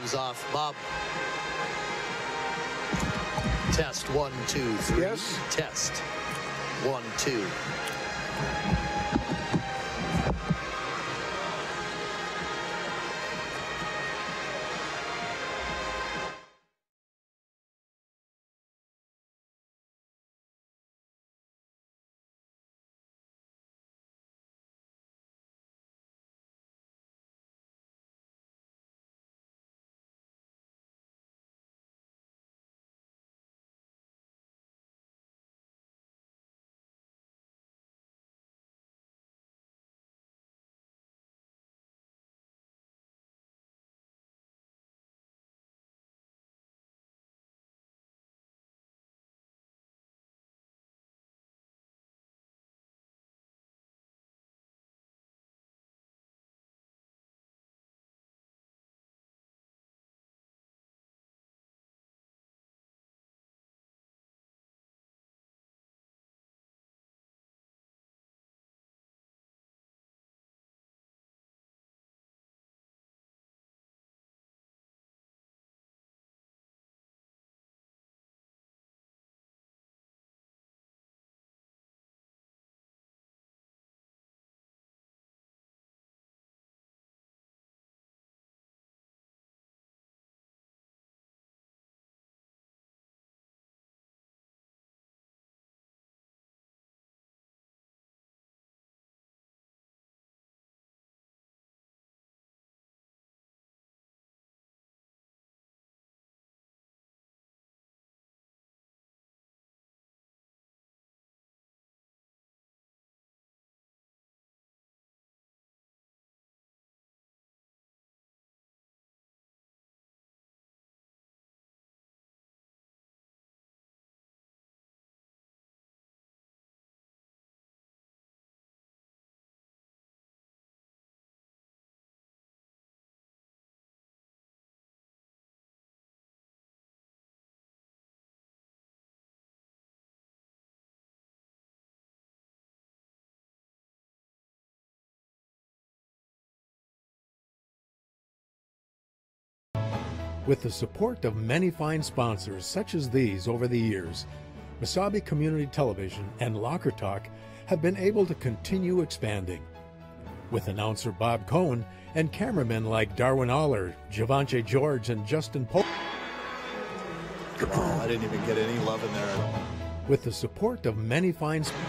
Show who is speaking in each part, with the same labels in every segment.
Speaker 1: gloves off. Bob. Test 1, 2, 3.
Speaker 2: Yes.
Speaker 1: Test 1, 2.
Speaker 3: With the support of many fine sponsors such as these over the years, Mesabi Community Television and Locker Talk have been able to continue expanding. With announcer Bob Cohn and cameramen like Darwin Aller, Javante George, and Justin Pope.
Speaker 1: Wow, I didn't even get any love in there at all.
Speaker 3: With the support of many fine sponsors.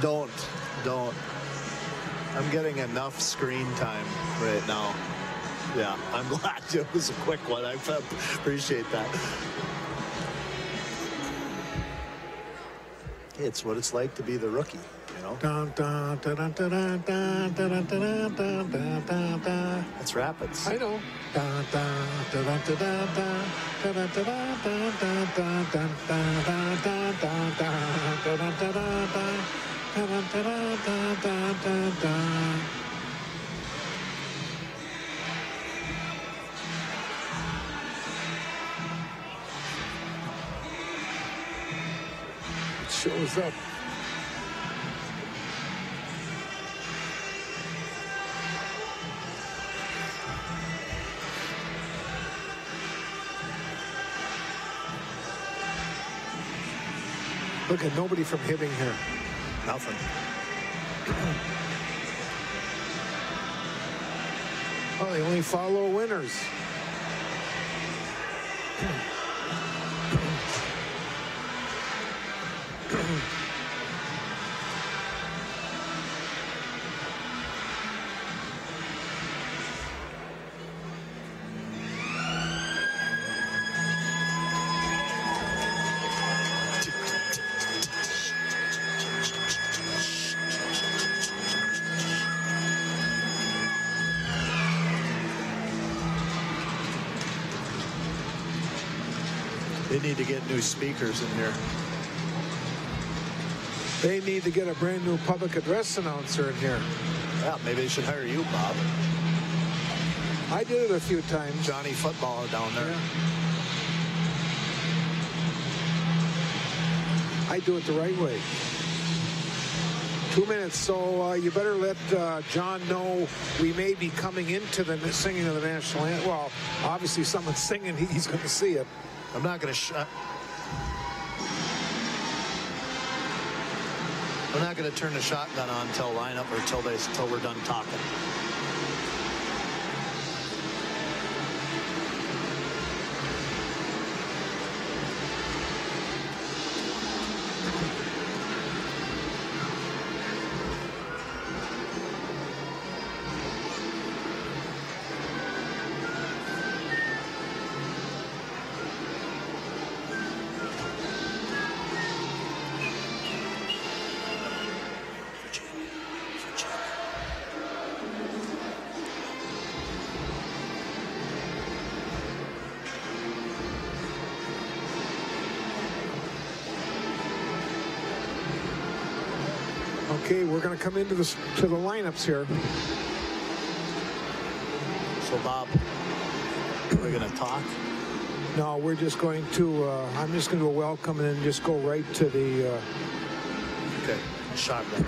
Speaker 1: Don't. I'm getting enough screen time right now. Yeah, I'm glad it was a quick one. I appreciate that. It's what it's like to be the rookie, you know? That's Rapids.
Speaker 2: I know. It shows up. Look at nobody from Hibbing here.
Speaker 1: Nothing.
Speaker 2: Oh, they only follow winners.
Speaker 1: They need to get new speakers in here.
Speaker 2: They need to get a brand new public address announcer in here.
Speaker 1: Yeah, maybe they should hire you, Bob.
Speaker 2: I did it a few times.
Speaker 1: Johnny Football down there.
Speaker 2: Yeah. I do it the right way. 2 minutes, so you better let John know we may be coming into the singing of the national anthem. Well, obviously someone's singing, he's going to see it.
Speaker 1: I'm not going to I'm not going to turn the shotgun on until lineup or till we're done talking.
Speaker 2: Okay, we're going to come into the lineups here.
Speaker 1: So, Bob, we're going to talk?
Speaker 2: No, we're just going to, I'm just going to welcome and then just go right to the...
Speaker 1: Okay, shotgun.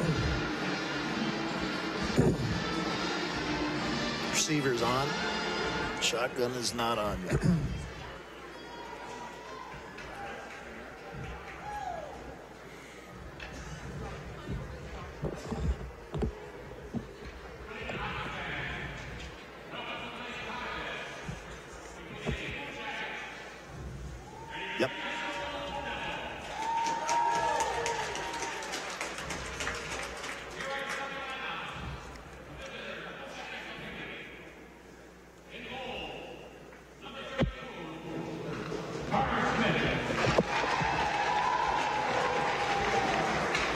Speaker 1: Receiver's on. Shotgun is not on yet. Yep.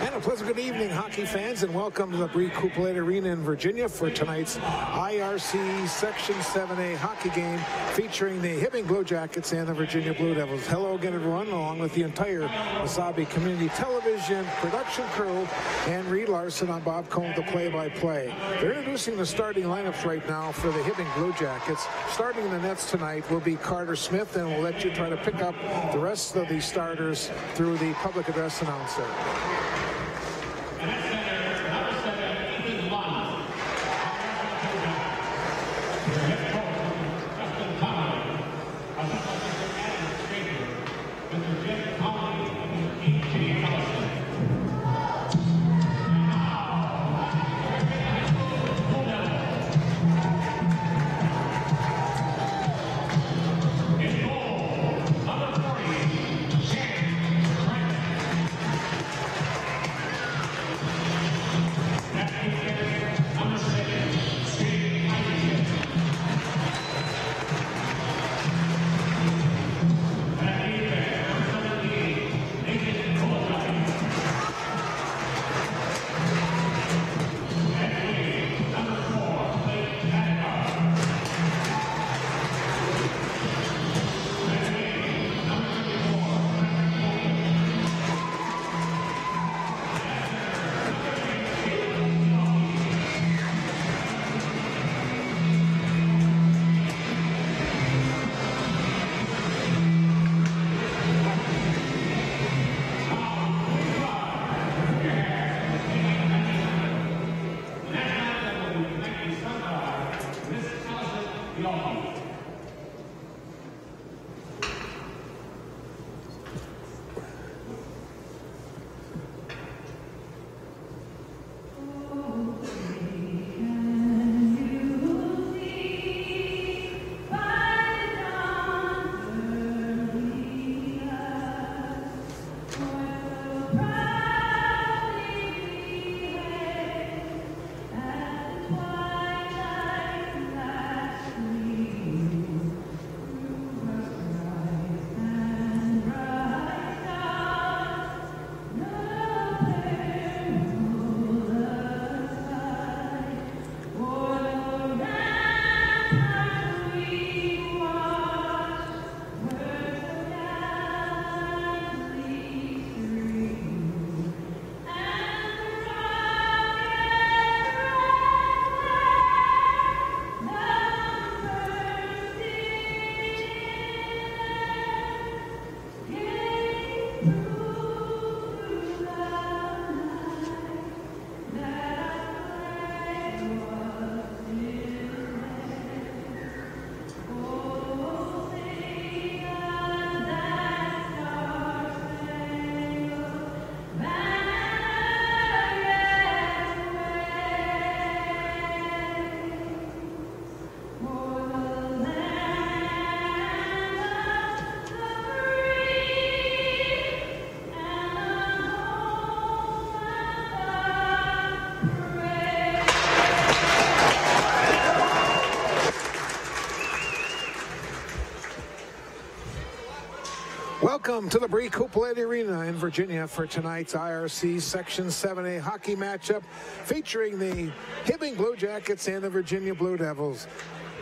Speaker 2: And a pleasant good evening, hockey fans, and welcome to the Bree Coupelet Arena in Virginia for tonight's IRC Section 7A hockey game featuring the Hibbing Blue Jackets and the Virginia Blue Devils. Hello again, everyone, along with the entire Wasabi Community Television production crew and Reed Larson on Bob Cohn, the play-by-play. They're introducing the starting lineups right now for the Hibbing Blue Jackets. Starting in the nets tonight will be Carter Smith, and we'll let you try to pick up the rest of the starters through the public address announcer. Welcome to the Bree Couplet Arena in Virginia for tonight's IRC Section 7A hockey matchup featuring the Hibbing Blue Jackets and the Virginia Blue Devils.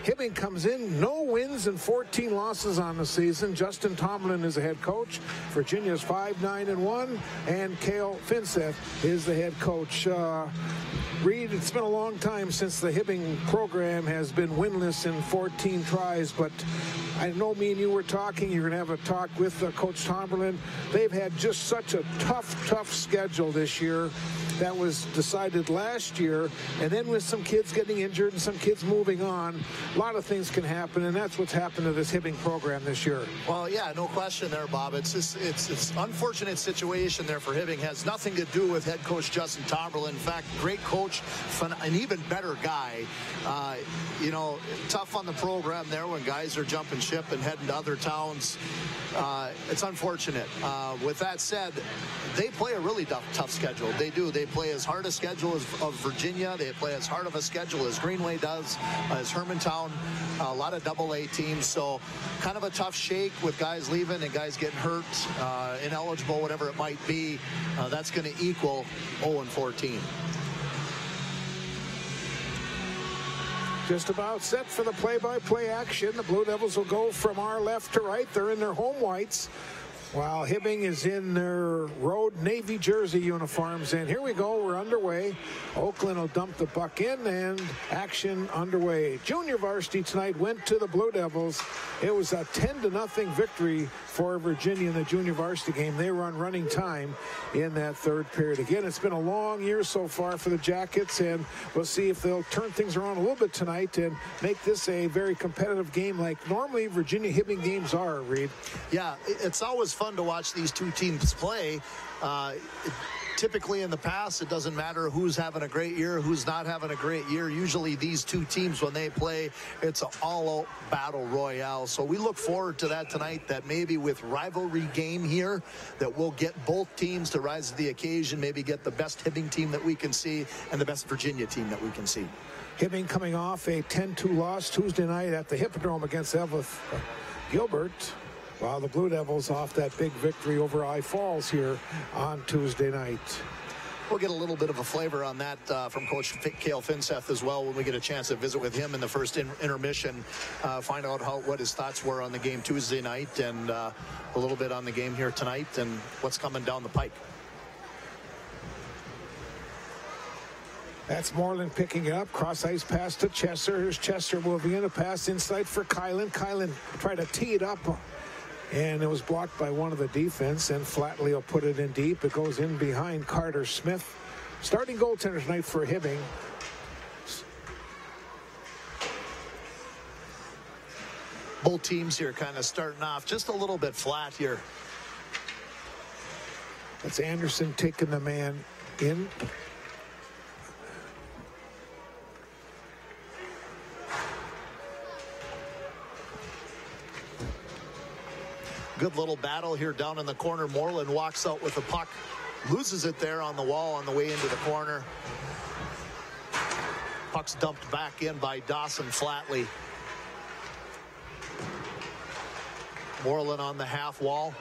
Speaker 2: Hibbing comes in, no wins and 14 losses on the season. Justin Tomlin is the head coach. Virginia's 5-9-1, and Cale Finseth is the head coach. Reed, it's been a long time since the Hibbing program has been winless in 14 tries, but I know me and you were talking. You're going to have a talk with Coach Tomlin. They've had just such a tough schedule this year. That was decided last year, and then with some kids getting injured and some kids moving on, a lot of things can happen, and that's what's happened to this Hibbing program this year. Well, yeah, no question there, Bob. It's unfortunate situation there for Hibbing. Has nothing to do with head coach Justin Tomlin. In fact, great coach, an even better guy. You know, tough on the program there when guys are jumping ship and heading to other towns. It's unfortunate. With that said, they play a really tough schedule. They do. They play as hard a schedule as of Virginia. They play as hard of a schedule as Greenway does, as Hermantown, a lot of AA teams. So kind of a tough shake with guys leaving and guys getting hurt, ineligible, whatever it might be. That's going to equal 0-14. Just about set for the play-by-play action. The Blue Devils will go from our left to right. They're in their home whites, while Hibbing is in their road navy jersey uniforms. And here we go, we're underway. Oakland will dump the puck in, and action underway. Junior varsity tonight went to the Blue Devils. It was a 10-0 victory for Virginia in the junior varsity game. They were on running time in that third period. Again, it's been a long year so far for the Jackets, and we'll see if they'll turn things around a little bit tonight and make this a very competitive game like normally Virginia Hibbing games are, Reed. Yeah, it's always fun to watch these two teams play. Typically in the past, it doesn't matter who's having a great year, who's not having a great year. Usually these two teams, when they play, it's an all-out battle royale. So we look forward to that tonight, that maybe with rivalry game here, that we'll get both teams to rise to the occasion, maybe get the best Hibbing team that we can see and the best Virginia team that we can see. Hibbing coming off a 10-2 loss Tuesday night at the Hippodrome against Evelyn Gilbert, while the Blue Devils off that big victory over I Falls here on Tuesday night. We'll get a little bit of a flavor on that from Coach Cale Finseth as well when we get a chance to visit with him in the first intermission, find out what his thoughts were on the game Tuesday night, and a little bit on the game here tonight and what's coming down the pike. That's Moreland picking it up. Cross ice pass to Chester. Here's Chester moving in. A pass inside for Kylan. Kylan tried to tee it up, and it was blocked by one of the defense, and Flatley will put it in deep. It goes in behind Carter Smith. Starting goaltender tonight for Hibbing. Both teams here kind of starting off just a little bit flat here. That's Anderson taking the man in. Good little battle here down in the corner. Moreland walks out with the puck, loses it there on the wall on the way into the corner. Puck's dumped back in by Dawson Flatley. Moreland on the half wall.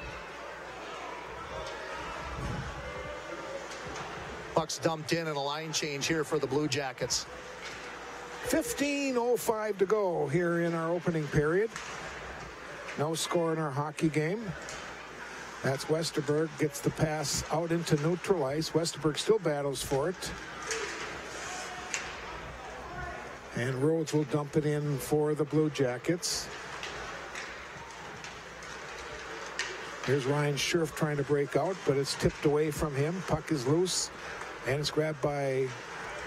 Speaker 2: Puck's dumped in and a line change here for the Blue Jackets. 15:05 to go here in our opening period. No score in our hockey game. That's Westerberg, gets the pass out into neutral ice. Westerberg still battles for it. And Rhodes will dump it in for the Blue Jackets. Here's Ryan Scherf trying to break out, but it's tipped away from him. Puck is loose, and it's grabbed by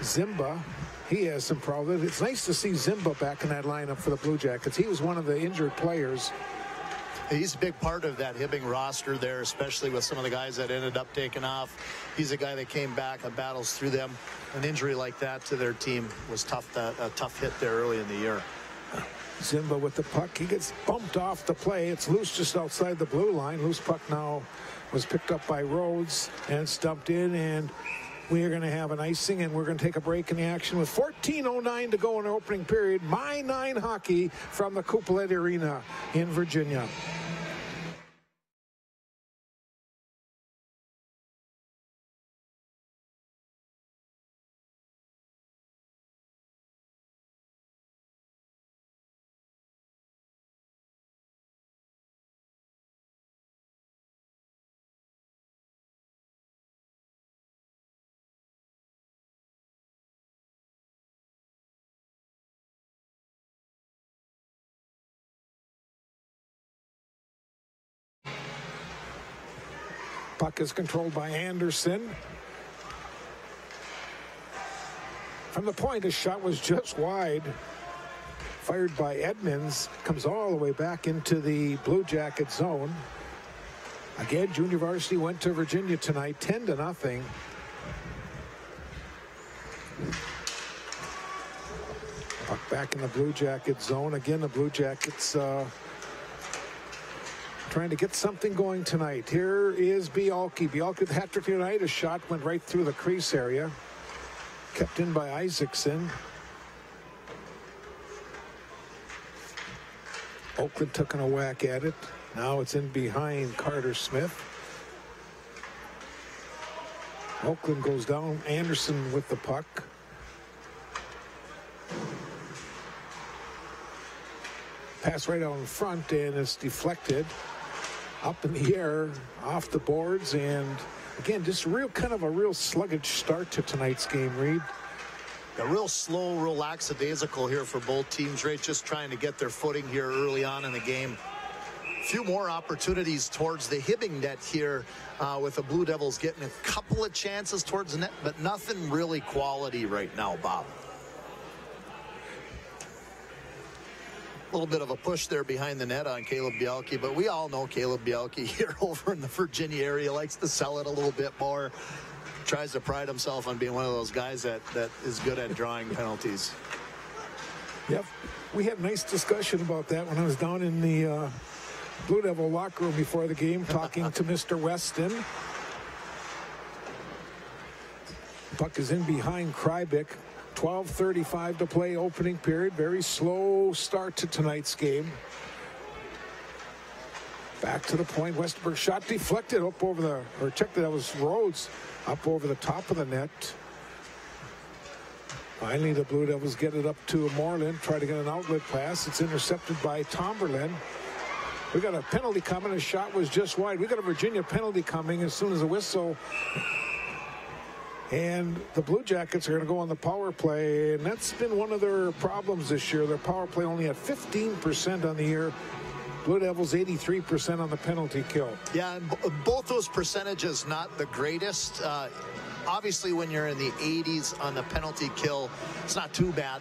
Speaker 2: Zimba. He has some problems. It's nice to see Zimba back in that lineup for the Blue Jackets. He was one of the injured players. He's a big part of that Hibbing roster there, especially with some of the guys that ended up taking off. He's a guy that came back and battles through them. An injury like that to their team was tough. A tough hit there early in the year. Zimba with the puck. He gets bumped off the play. It's loose just outside the blue line. Loose puck now was picked up by Rhodes and stumped in, and we are going to have an icing, and we're going to take a break in the action with 14:09 to go in our opening period. My 9 hockey from the Couplet Arena in Virginia. Puck is controlled by Anderson. From the point, his shot was just wide. Fired by Edmonds, comes all the way back into the Blue Jacket zone. Again, junior varsity went to Virginia tonight, 10-0. Puck back in the Blue Jacket zone. Again, the Blue Jackets trying to get something going tonight. Here is Bialke. Bialke with the hat trick tonight. A shot went right through the crease area. Kept in by Isaacson. Oakland took a whack at it. Now it's in behind Carter Smith. Oakland goes down. Anderson with the puck. Pass right out in front, and it's deflected up in the air off the boards. And again, just a real sluggish start to tonight's game, Reed.
Speaker 1: A real slow, real lackadaisical here for both teams, right? Just trying to get their footing here early on in the game. A few more opportunities towards the Hibbing net here with the Blue Devils getting a couple of chances towards the net, but nothing really quality right now, Bob. A little bit of a push there behind the net on Caleb Bialke, but we all know Caleb Bialke here over in the Virginia area likes to sell it a little bit more. Tries to pride himself on being one of those guys that is good at drawing penalties.
Speaker 2: Yep. We had a nice discussion about that when I was down in the Blue Devil locker room before the game talking to Mr. Weston. Puck is in behind Krybick. 12:35 to play, opening period. Very slow start to tonight's game. Back to the point. Westerberg shot deflected up over the, or checked that was Rhodes up over the top of the net. Finally, the Blue Devils get it up to Moreland. Try to get an outlet pass. It's intercepted by Tomberlin. We got a penalty coming. A shot was just wide. We got a Virginia penalty coming as soon as the whistle. And the Blue Jackets are going to go on the power play. And that's been one of their problems this year. Their power play only at 15% on the year. Blue Devils 83% on the penalty kill.
Speaker 1: Yeah, and both those percentages not the greatest. Obviously, when you're in the 80s on the penalty kill, it's not too bad.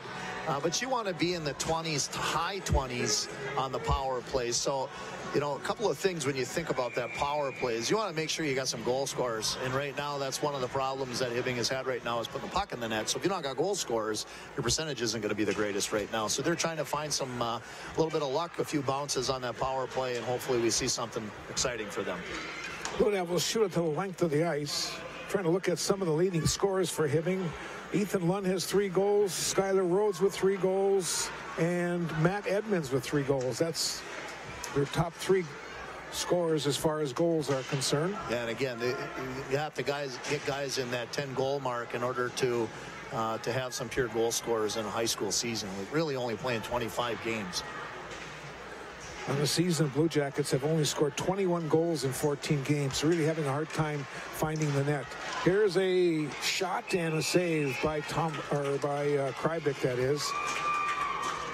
Speaker 1: But you want to be in the 20s to high 20s on the power play. So, you know, a couple of things when you think about that power play is you want to make sure you got some goal scorers. And right now, that's one of the problems that Hibbing has had right now is putting the puck in the net. So if you don't got goal scorers, your percentage isn't going to be the greatest right now. So they're trying to find some a little bit of luck, a few bounces on that power play, and hopefully we see something exciting for them.
Speaker 2: Blue Devils shoot it to the length of the ice. Trying to look at some of the leading scorers for Hibbing. Ethan Lund has 3 goals. Skylar Rhodes with 3 goals. And Matt Edmonds with 3 goals. That's their top 3 scorers as far as goals are concerned.
Speaker 1: Yeah, and again, you have to get guys in that 10-goal mark in order to have some pure goal scorers in a high school season. We're really only playing 25 games.
Speaker 2: On the season, Blue Jackets have only scored 21 goals in 14 games. So really having a hard time finding the net. Here's a shot and a save by Krybick, that is.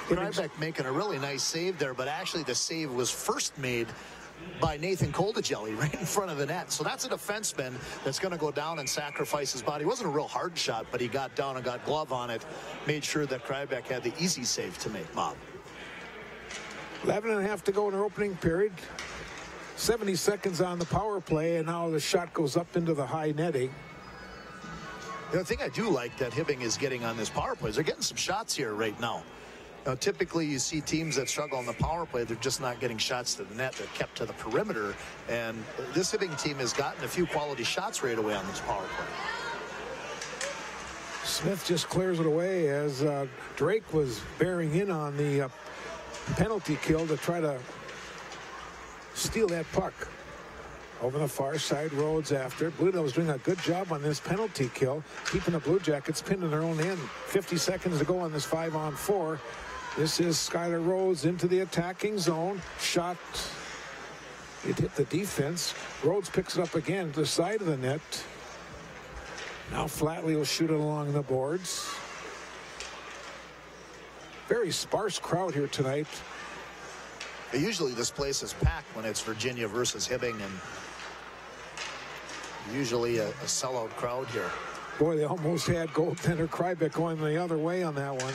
Speaker 1: Krybick making a really nice save there, but actually the save was first made by Nathan Koldagelli right in front of the net. So that's a defenseman that's going to go down and sacrifice his body. It wasn't a real hard shot, but he got down and got glove on it, made sure that Krybick had the easy save to make, Bob.
Speaker 2: 11.5 to go in our opening period. 70 seconds on the power play, and now the shot goes up into the high netting.
Speaker 1: The thing I do like that Hibbing is getting on this power play is they're getting some shots here right now. Typically, you see teams that struggle on the power play, they're just not getting shots to the net. They're kept to the perimeter. And this Hibbing team has gotten a few quality shots right away on this power play.
Speaker 2: Smith just clears it away as Drake was bearing in on the penalty kill to try to steal that puck. Over the far side, Rhodes after. Blue Devils doing a good job on this penalty kill, keeping the Blue Jackets pinned in their own end. 50 seconds to go on this 5-on-4. This is Skylar Rhodes into the attacking zone. Shot. It hit the defense. Rhodes picks it up again to the side of the net. Now Flatley will shoot it along the boards. Very sparse crowd here tonight.
Speaker 1: Usually this place is packed when it's Virginia versus Hibbing, and Usually a sellout crowd here.
Speaker 2: Boy, they almost had goaltender Krybeck going the other way on that one.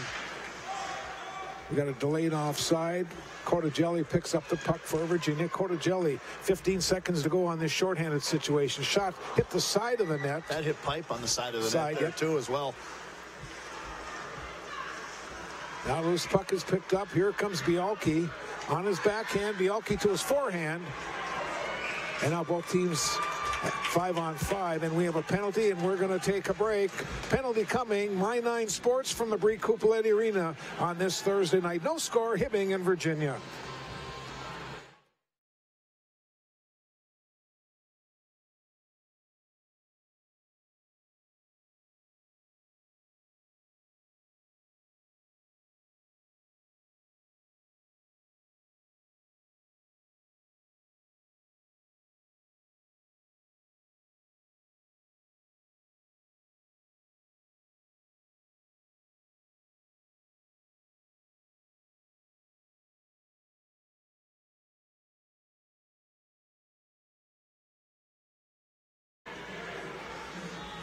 Speaker 2: We got a delayed offside. Kotajelli picks up the puck for Virginia. Kotajelli, 15 seconds to go on this shorthanded situation. Shot hit the side of the net.
Speaker 1: That hit pipe on the side of the net there too as well.
Speaker 2: Now loose puck is picked up. Here comes Bialke on his backhand. Bialke to his forehand. And now both teams 5-on-5, and we have a penalty, and we're going to take a break. Penalty coming. My 9 Sports from the Brie Coupoletti Arena on this Thursday night. No score, Hibbing in Virginia.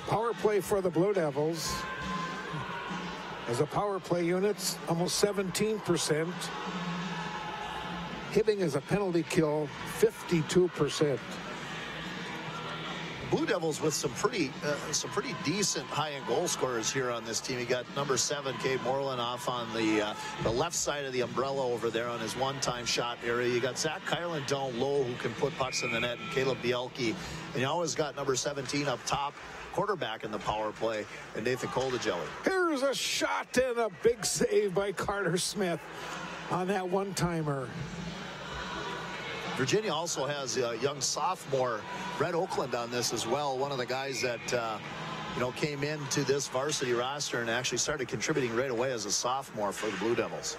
Speaker 2: Power play for the Blue Devils. As a power play unit, almost 17%. Hibbing as a penalty kill, 52%.
Speaker 1: Blue Devils with some pretty decent high-end goal scorers here on this team. You got number 7, Gabe Moreland, off on the left side of the umbrella over there on his one-time shot area. You got Zach Kylan down low, who can put pucks in the net, and Caleb Bialke. And you always got number 17 up top, quarterback in the power play, and Nathan Kotajelli.
Speaker 2: Here's a shot and a big save by Carter Smith on that one-timer.
Speaker 1: Virginia also has a young sophomore, Red Oakland, on this as well. One of the guys that came into this varsity roster and actually started contributing right away as a sophomore for the Blue Devils.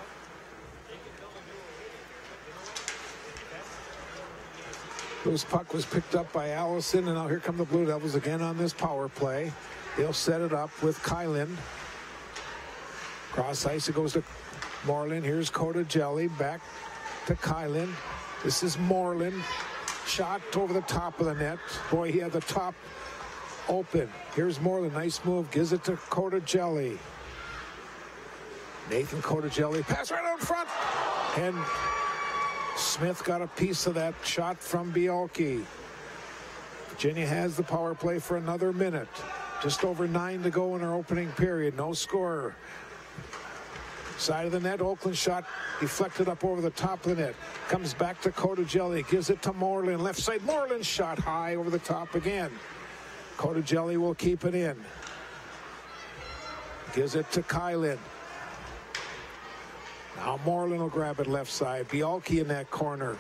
Speaker 2: Loose puck was picked up by Allison, and now here come the Blue Devils again on this power play. They'll set it up with Kylan. Cross ice, it goes to Moreland. Here's Kotajelli, back to Kylan. This is Moreland. Shot over the top of the net. Boy, he had the top open. Here's Moreland, nice move, gives it to Kotajelli. Nathan Kotajelli, pass right out front. And Smith got a piece of that shot from Bialke. Virginia has the power play for another minute. Just over 9 to go in our opening period. No score. Side of the net, Oakland shot deflected up over the top of the net. Comes back to Kotajelli, gives it to Moreland. Left side, Moreland shot high over the top again. Kotajelli will keep it in. Gives it to Kylan. Now Moreland will grab it left side. Bialke in that corner.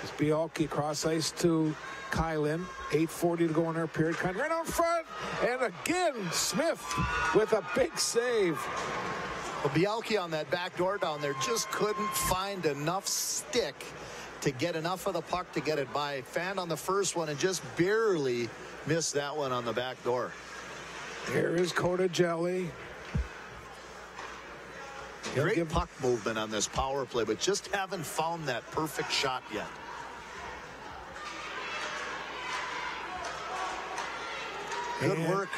Speaker 2: It's Bialke cross ice to Kylan. 8:40 to go in our period. Kylan right out front. And again, Smith with a big save.
Speaker 1: Well, Bialke on that back door down there just couldn't find enough stick to get enough of the puck to get it by. Fanned on the first one and just barely missed that one on the back door.
Speaker 2: Here is Kotajelli.
Speaker 1: Great puck movement on this power play, but just haven't found that perfect shot yet. Good work.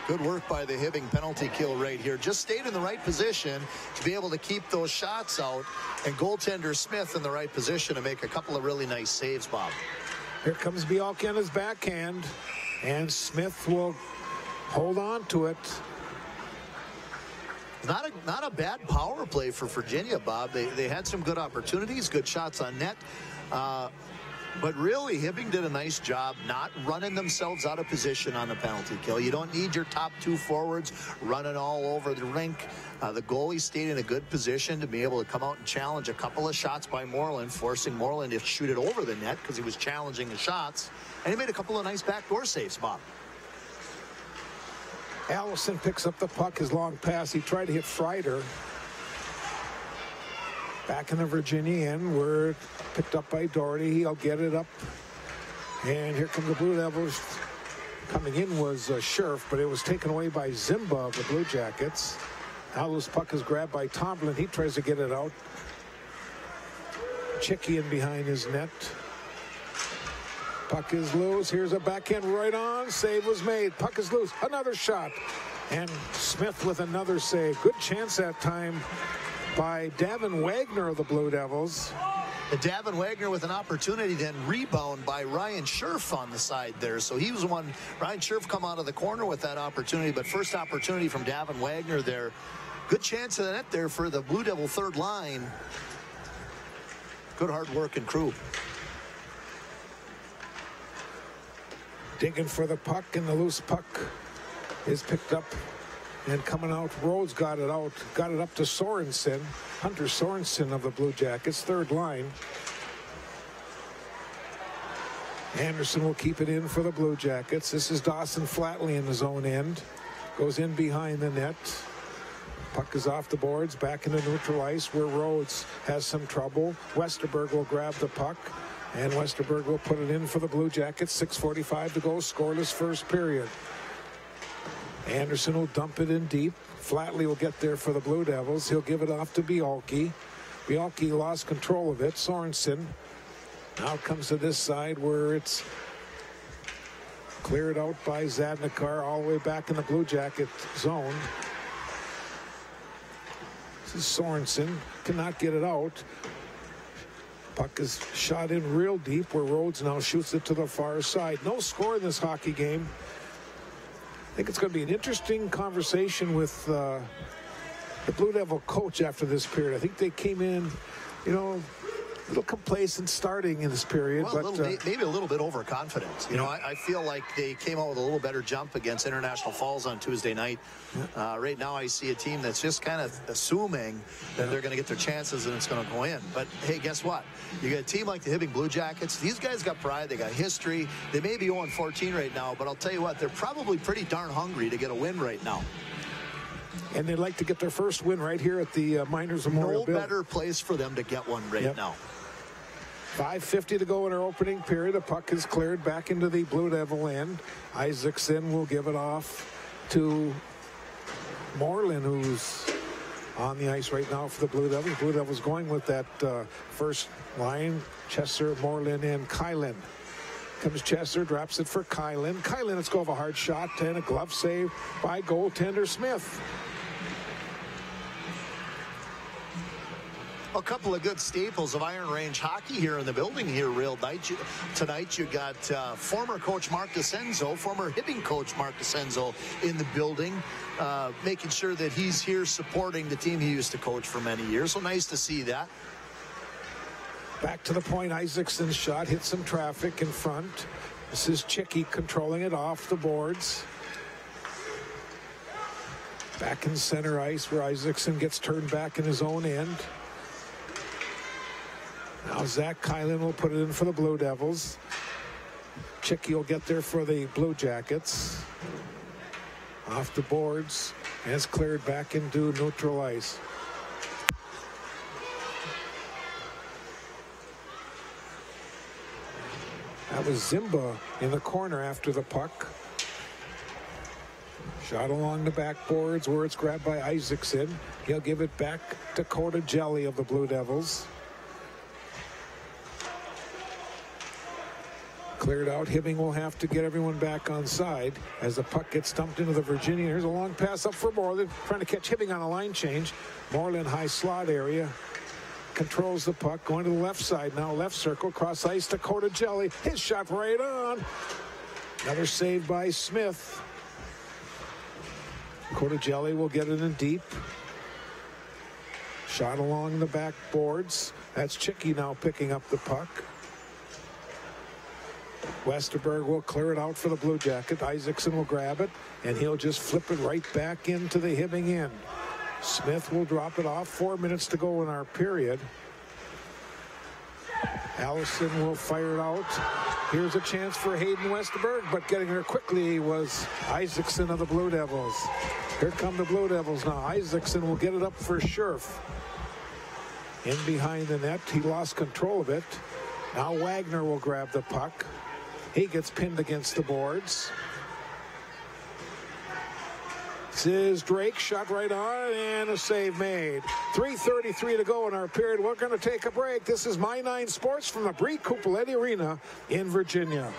Speaker 1: Good work by the Hibbing penalty kill right here. Just stayed in the right position to be able to keep those shots out, and goaltender Smith in the right position to make a couple of really nice saves, Bob.
Speaker 2: Here comes Bialke on his backhand, and Smith will hold on to it.
Speaker 1: Not a bad power play for Virginia, Bob. They had some good opportunities, good shots on net. But really, Hibbing did a nice job not running themselves out of position on the penalty kill. You don't need your top 2 forwards running all over the rink. The goalie stayed in a good position to be able to come out and challenge a couple of shots by Moreland, forcing Moreland to shoot it over the net because he was challenging the shots. And he made a couple of nice backdoor saves, Bob.
Speaker 2: Allison picks up the puck, his long pass. He tried to hit Freider. Back in the Virginia end, we're picked up by Doherty. He'll get it up. And here come the Blue Devils. Coming in was Scherf, but it was taken away by Zimba of the Blue Jackets. Now this puck is grabbed by Tomlin. He tries to get it out. Chicky in behind his net. Puck is loose. Here's a backhand right on. Save was made. Puck is loose. Another shot. And Smith with another save. Good chance that time by Davin Wagner of the Blue Devils.
Speaker 1: Davin Wagner with an opportunity, then rebound by Ryan Scherf on the side there. So he was one. Ryan Scherf come out of the corner with that opportunity, but first opportunity from Davin Wagner there. Good chance of the net there for the Blue Devil third line. Good hard work and crew.
Speaker 2: Digging for the puck, and the loose puck is picked up and coming out. Rhodes got it out, got it up to Sorensen. Hunter Sorensen of the Blue Jackets, third line. Anderson will keep it in for the Blue Jackets. This is Dawson Flatley in his own end. Goes in behind the net. Puck is off the boards, back into neutral ice where Rhodes has some trouble. Westerberg will grab the puck, and Westerberg will put it in for the Blue Jackets. 6:45 to go, scoreless first period. Anderson will dump it in deep. Flatley will get there for the Blue Devils. He'll give it off to Bialke. Bialke lost control of it. Sorensen now comes to this side where it's cleared out by Zadnikar all the way back in the Blue Jacket zone. This is Sorensen. Cannot get it out. Puck is shot in real deep where Rhodes now shoots it to the far side. No score in this hockey game. I think it's going to be an interesting conversation with the Blue Devil coach after this period. I think they came in, you know, a little complacent starting in this period.
Speaker 1: Well, but maybe a little bit overconfident. You know, I feel like they came out with a little better jump against International Falls on Tuesday night. Right now I see a team that's just kind of assuming that they're going to get their chances and it's going to go in. But hey, guess what? You got a team like the Hibbing Blue Jackets. These guys got pride. They got history. They may be 0-14 right now, but I'll tell you what, they're probably pretty darn hungry to get a win right now.
Speaker 2: And they'd like to get their first win right here at the Miners Memorial Building.
Speaker 1: No better place for them to get one right now.
Speaker 2: 5:50 to go in our opening period. The puck is cleared back into the Blue Devil end. Isaacson will give it off to Moreland, who's on the ice right now for the Blue Devils. Blue Devils going with that first line. Chesser, Moreland, and Kylan. Comes Chesser, drops it for Kylan. Kylan, let's go of a hard shot and a glove save by goaltender Smith.
Speaker 1: A couple of good staples of Iron Range hockey here in the building here tonight. You got former coach Mark DeCenzo, former Hibbing coach Mark DeCenzo in the building, making sure that he's here supporting the team he used to coach for many years. So nice to see that.
Speaker 2: Back to the point, Isaacson's shot hit some traffic in front. This is Chicky controlling it off the boards. Back in center ice where Isaacson gets turned back in his own end. Now Zach Kylan will put it in for the Blue Devils. Chicky will get there for the Blue Jackets. Off the boards, and it's cleared back into neutral ice. That was Zimba in the corner after the puck. Shot along the backboards where it's grabbed by Isaacson. He'll give it back to Coda Jelly of the Blue Devils. Cleared out. Hibbing will have to get everyone back on side as the puck gets dumped into the Virginia. Here's a long pass up for Moreland, trying to catch Hibbing on a line change. Moreland high slot area. Controls the puck, going to the left side now. Left circle, cross ice to Coda Jelly. His shot right on. Another save by Smith. Coda Jelly will get it in deep. Shot along the backboards. That's Chicky now picking up the puck. Westerberg will clear it out for the Blue Jacket. Isaacson will grab it, and he'll just flip it right back into the Hibbing end. Smith will drop it off. 4 minutes to go in our period. Allison will fire it out. Here's a chance for Hayden Westerberg, but getting there quickly was Isaacson of the Blue Devils. Here come the Blue Devils now. Isaacson will get it up for Scherf. In behind the net. He lost control of it. Now Wagner will grab the puck. He gets pinned against the boards. This is Drake, shot right on, and a save made. 3:33 to go in our period. We're going to take a break. This is My 9 Sports from the Brie Cupoletti Arena in Virginia.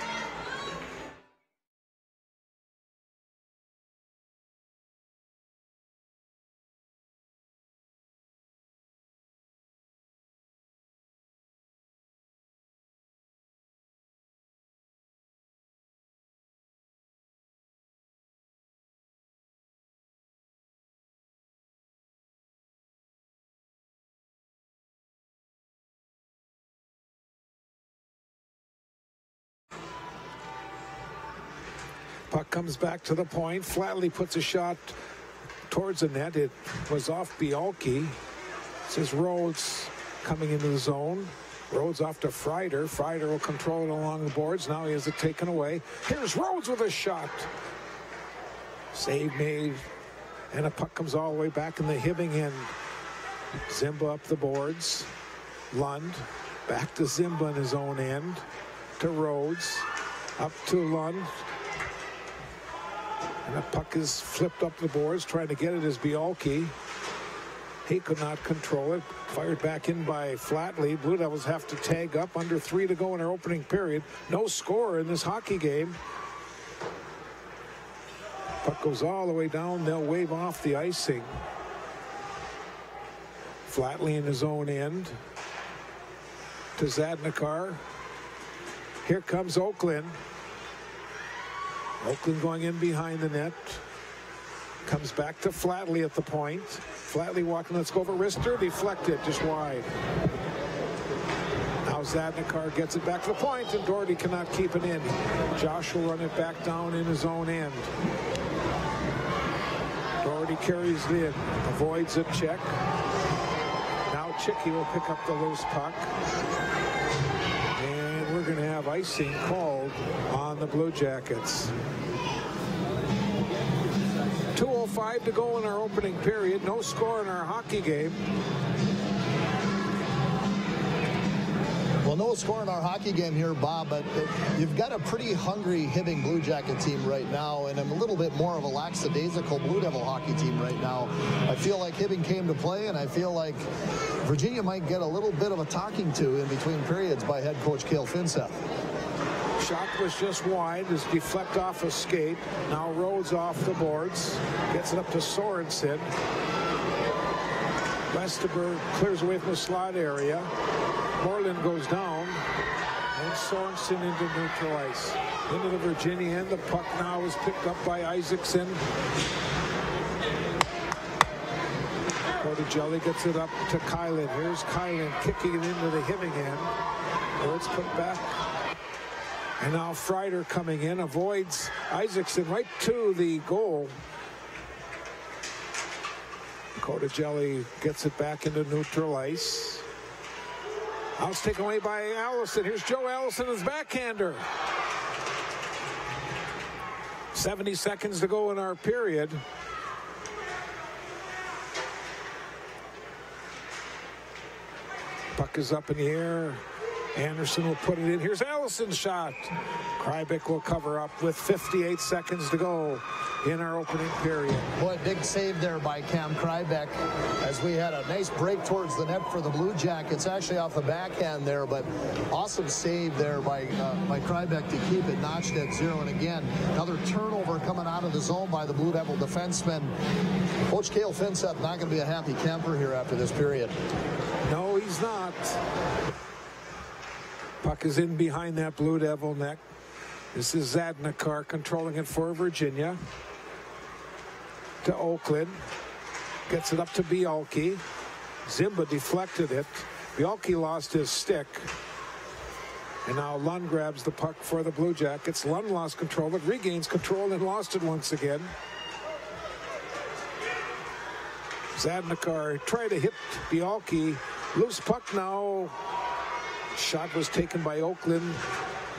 Speaker 2: Puck comes back to the point. Flatley puts a shot towards the net. It was off Bialke. This is Rhodes coming into the zone. Rhodes off to Freider. Freider will control it along the boards. Now he has it taken away. Here's Rhodes with a shot. Save made. And a puck comes all the way back in the Hibbing end. Zimba up the boards. Lund. Back to Zimba in his own end. To Rhodes. Up to Lund. And the puck is flipped up the boards, trying to get it as Bialke. He could not control it. Fired back in by Flatley. Blue Devils have to tag up. Under 3 to go in our opening period. No score in this hockey game. Puck goes all the way down. They'll wave off the icing. Flatley in his own end. To Zadnikar. Here comes Oakland. Oakland going in behind the net. Comes back to Flatley at the point. Flatley walking, let's go over wrister, deflected, just wide. Now Zadnikar gets it back to the point, and Doherty cannot keep it in. Josh will run it back down in his own end. Doherty carries it in, avoids a check. Now Chicky will pick up the loose puck. And we're going to have icing called on the Blue Jackets. 2:05 to go in our opening period. No score in our hockey game.
Speaker 1: Well, no score in our hockey game here, Bob, but you've got a pretty hungry Hibbing Blue Jacket team right now, and I'm a little bit more of a lackadaisical Blue Devil hockey team right now. I feel like Hibbing came to play, and I feel like Virginia might get a little bit of a talking to in between periods by head coach Cale Finseth.
Speaker 2: Shot was just wide. It's deflect off a skate. Now Rhodes off the boards. Gets it up to Sorensen. Westerberg clears away from the slot area. Moreland goes down. And Sorensen into neutral ice. Into the Virginia end. The puck now is picked up by Isaacson. Jelly gets it up to Kylan. Here's Kylan kicking it into the Hibbing end. Where it's put back. And now Freider coming in, avoids Isaacson right to the goal. Jelly gets it back into neutral ice. Now it's taken away by Allison. Here's Joe Allison, his backhander. 70 seconds to go in our period. Puck is up in the air. Anderson will put it in. Here's Allison's shot. Krybeck will cover up with 58 seconds to go in our opening period.
Speaker 1: Boy, big save there by Cam Krybeck as we had a nice break towards the net for the Blue Jackets, actually off the backhand there, but awesome save there by Krybeck to keep it notched at 0. And again, another turnover coming out of the zone by the Blue Devil defenseman. Coach Cale Finseth not going to be a happy camper here after this period.
Speaker 2: No, he's not. Puck is in behind that Blue Devil neck. This is Zadnikar controlling it for Virginia. To Oakland. Gets it up to Bialke. Zimba deflected it. Bialke lost his stick. And now Lund grabs the puck for the Blue Jackets. Lund lost control, but regains control and lost it once again. Zadnikar tried to hit Bialke. Loose puck now. Shot was taken by Oakland.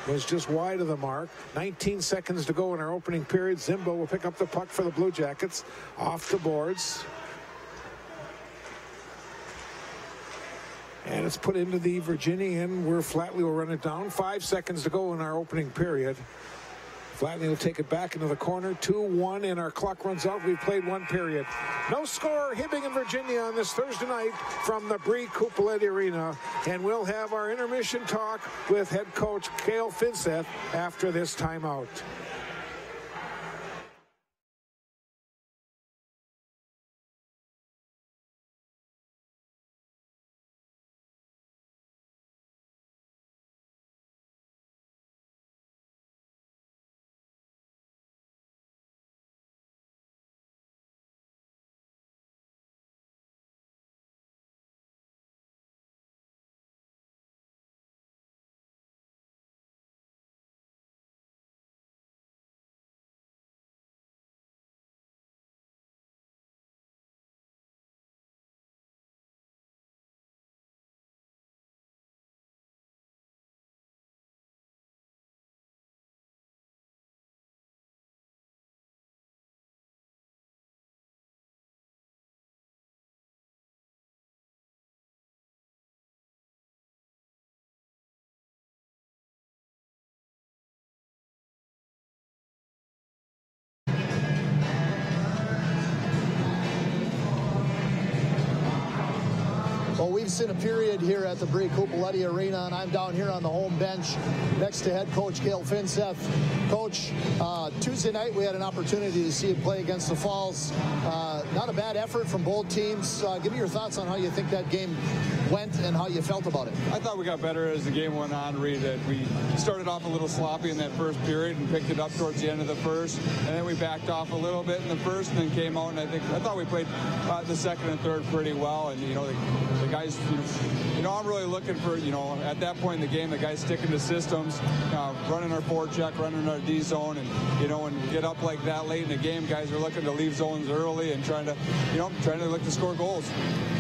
Speaker 2: Was just wide of the mark. 19 seconds to go in our opening period. Zimba will pick up the puck for the Blue Jackets. Off the boards. And it's put into the Virginia end where Flatley will run it down. 5 seconds to go in our opening period. Flatley will take it back into the corner. 2-1, and our clock runs out. We've played one period. No score, Hibbing in Virginia on this Thursday night from the Brie Cupoletti Arena. And we'll have our intermission talk with head coach Cale Finseth after this timeout.
Speaker 1: Well, we've seen a period here at the Brie Cupoletti Arena, and I'm down here on the home bench next to head coach Cale Finseth. Coach, Tuesday night we had an opportunity to see you play against the Falls. Not a bad effort from both teams. Give me your thoughts on how you think that game went and how you felt about it.
Speaker 4: I thought we got better as the game went on, Reed. That we started off a little sloppy in that first period and picked it up towards the end of the first, and then we backed off a little bit in the first and then came out, and I thought we played the second and third pretty well. And the guys, I'm really looking for, at that point in the game, the guys sticking to systems, running our forecheck, running our D zone, and when we get up like that late in the game, guys are looking to leave zones early and trying to look to score goals.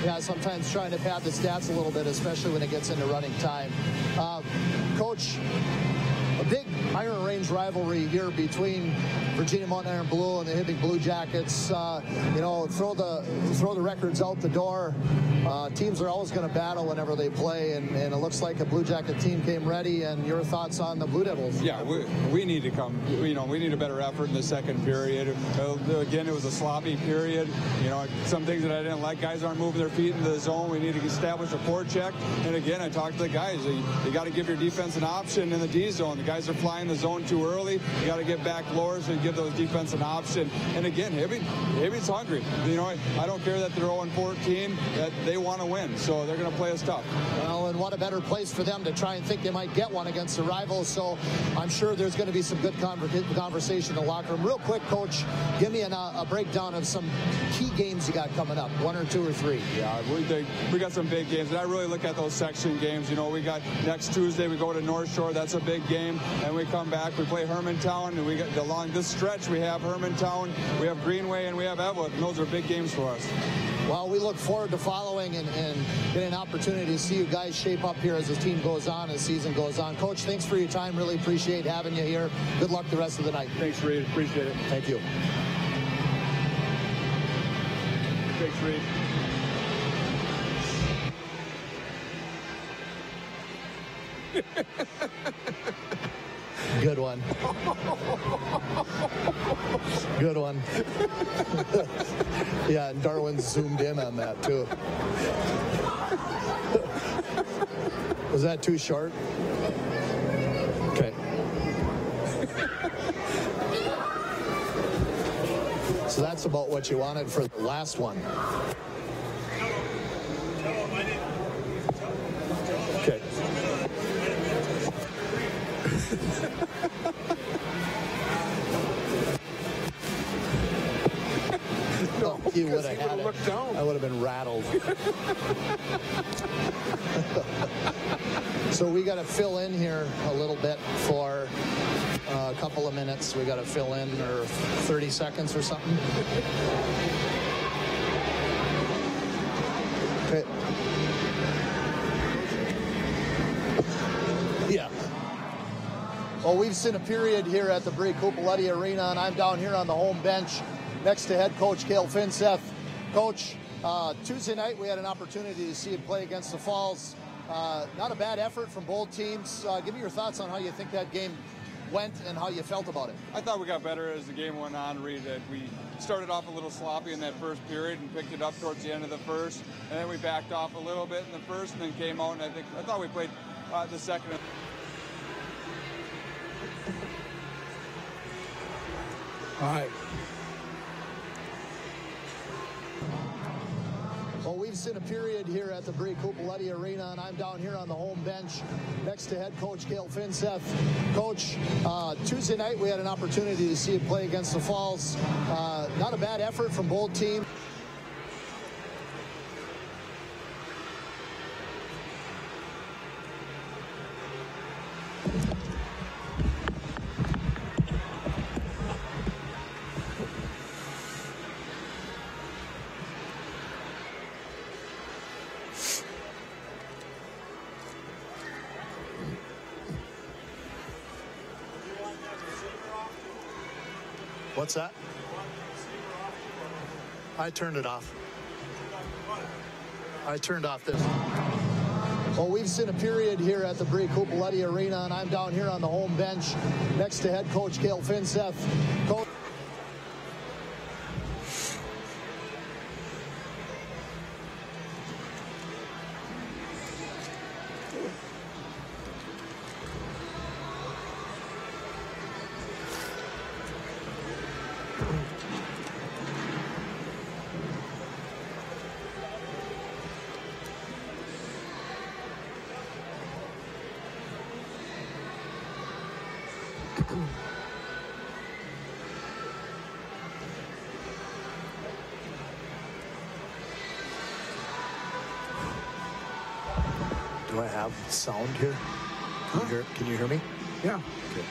Speaker 1: Yeah, sometimes trying to pad the stats a little bit, especially when it gets into running time. Coach, a big Iron Range rivalry here between Virginia Mountain Iron Blue and the Hibbing Blue Jackets. Throw the records out the door. Teams are always going to battle whenever they play, and it looks like a Blue Jacket team came ready. And your thoughts on the Blue Devils?
Speaker 4: Yeah, we need to come. We need a better effort in the second period. Again, it was a sloppy period. Some things that I didn't like. Guys aren't moving their feet into the zone. We need to establish a forecheck. And again, I talked to the guys. You got to give your defense an option in the D zone. The guys are flying the zone too early. You got to get back lower so you give those defense an option. And again, Hibbing's hungry. I don't care that they're 0-14. That they want to win, so they're going to play us tough.
Speaker 1: Well, and what a better place for them to try and think they might get one against the rivals. So I'm sure there's going to be some good conversation in the locker room. Real quick, Coach, give me a breakdown of some key games you got coming up, 1 or 2 or 3.
Speaker 4: Yeah, we got some big games, and I really look at those section games. We got next Tuesday we go to North Shore. That's a big game, and we come back. We play Hermantown, and we got along this stretch we have Hermantown, we have Greenway, and we have Evelyn. And those are big games for us.
Speaker 1: Well, we look forward to following and getting an opportunity to see you guys shape up here as the team goes on, as the season goes on. Coach, thanks for your time. Really appreciate having you here. Good luck the rest of the night.
Speaker 4: Thanks, Reed. Appreciate it.
Speaker 1: Thank you.
Speaker 4: Thanks, Reed.
Speaker 1: Good one. Good one. Yeah, and Darwin zoomed in on that, too. Was that too short? Okay. So that's about what you wanted for the last one. Okay.
Speaker 2: No,
Speaker 1: he would have had it.
Speaker 2: Looked down.
Speaker 1: I would have been rattled. So we got to fill in here a little bit for a couple of minutes. We got to fill in, or 30 seconds or something. Okay. Yeah. Well, we've seen a period here at the Brie Cupoletti Arena, and I'm down here on the home bench next to head coach Cale Finseth. Coach, Tuesday night we had an opportunity to see you play against the Falls. Not a bad effort from both teams. Give me your thoughts on how you think that game went and how you felt about it.
Speaker 4: I thought we got better as the game went on. We started off a little sloppy in that first period and picked it up towards the end of the first, and then we backed off a little bit in the first and then came out, and I thought we played the second.
Speaker 2: All right.
Speaker 1: Well, we've seen a period here at the Brie Cupoletti Arena, and I'm down here on the home bench next to head coach Gail Finseth. Coach, Tuesday night we had an opportunity to see you play against the Falls. Not a bad effort from both teams. What's that? I turned it off. I turned off this. Well, we've seen a period here at the Brie Cupoletti Arena, and I'm down here on the home bench next to head coach Gail Finseth. Coach. Do I have sound here? Can you hear me?
Speaker 2: Yeah.
Speaker 1: Okay.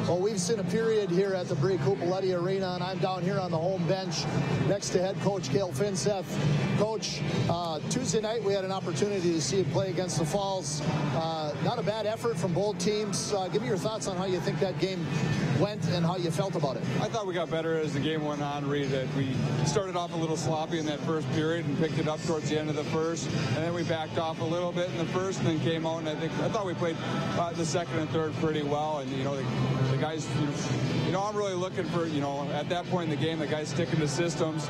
Speaker 1: Well, we've seen a period here at the Brie Cupoletti Arena, and I'm down here on the home bench next to head coach Gail Finseth. Coach, Tuesday night we had an opportunity to see you play against the Falls. Not a bad effort from both teams. Give me your thoughts on how you think that game went and how you felt about it.
Speaker 4: I thought we got better as the game went on. We started off a little sloppy in that first period and picked it up towards the end of the first, and then we backed off a little bit in the first and then came out, and I thought we played the second and third pretty well. And the guys, I'm really looking for, at that point in the game, the guys sticking to systems,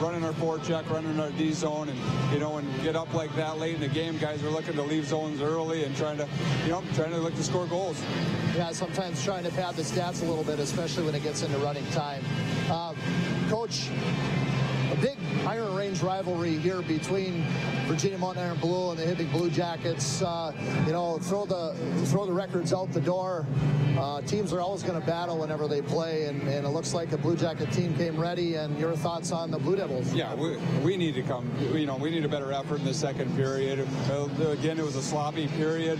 Speaker 4: running our forecheck, running our D zone, and when we get up like that late in the game, guys are looking to leave zones early and trying to look to score goals.
Speaker 1: Yeah, sometimes trying to pad the stats a little bit, especially when it gets into running time. Coach, a big Iron Range rivalry here between Virginia Mountain Iron Blue and the Hibbing Blue Jackets. Throw the records out the door. Teams are always going to battle whenever they play, and it looks like the Blue Jacket team came ready. And your thoughts on the Blue Devils?
Speaker 4: Yeah, we need to come. We need a better effort in the second period. Again, it was a sloppy period.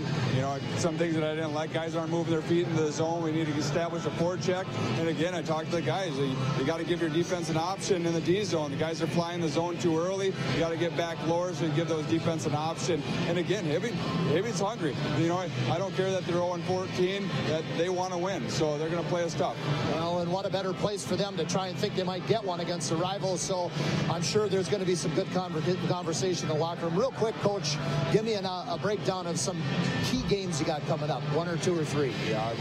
Speaker 4: Some things that I didn't like. Guys aren't moving their feet into the zone. We need to establish a forecheck. And again, I talked to the guys. You got to give your defense an option in the D zone. The guys are flying the zone too early. You got to get back lower so you give those defense an option. And again, Hibbing's hungry. I don't care that they're 0-14. That they want to win, so they're going to play us tough.
Speaker 1: Well, and what a better place for them to try and think they might get one against the rivals. So I'm sure there's going to be some good conversation in the locker room. Real quick, Coach, give me a breakdown of some key games you got coming up, 1 or 2 or 3.
Speaker 4: Yeah,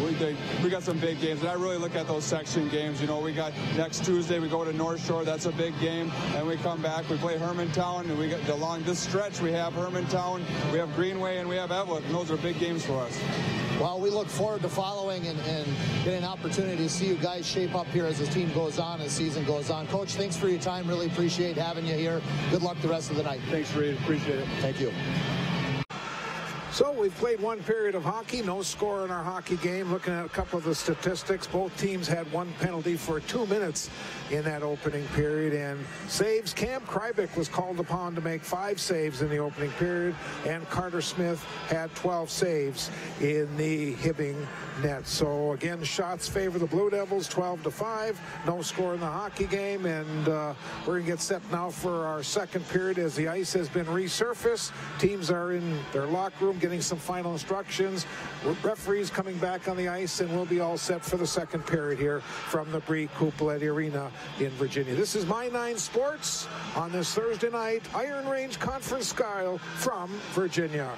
Speaker 4: we got some big games, and I really look at those section games. We got next Tuesday we go to North Shore. That's a big game, and we come back. We play Hermantown, and we got along this stretch we have Hermantown, we have Greenway, and we have Evelyn. And those are big games for us.
Speaker 1: Well, we look forward to following and getting an opportunity to see you guys shape up here as the team goes on, as the season goes on. Coach, thanks for your time. Really appreciate having you here. Good luck the rest of the night.
Speaker 4: Thanks, Reed. Appreciate it.
Speaker 1: Thank you.
Speaker 2: So we've played one period of hockey, no score in our hockey game. Looking at a couple of the statistics, both teams had one penalty for 2 minutes in that opening period. And saves, Cam Krybick was called upon to make 5 saves in the opening period, and Carter Smith had 12 saves in the Hibbing net. So again, shots favor the Blue Devils, 12-5. No score in the hockey game, and we're going to get set now for our second period as the ice has been resurfaced. Teams are in their locker room getting some final instructions. Referees coming back on the ice, and we'll be all set for the second period here from the Bree Cupoletti Arena in Virginia. This is My 9 Sports on this Thursday night, Iron Range Conference style from Virginia.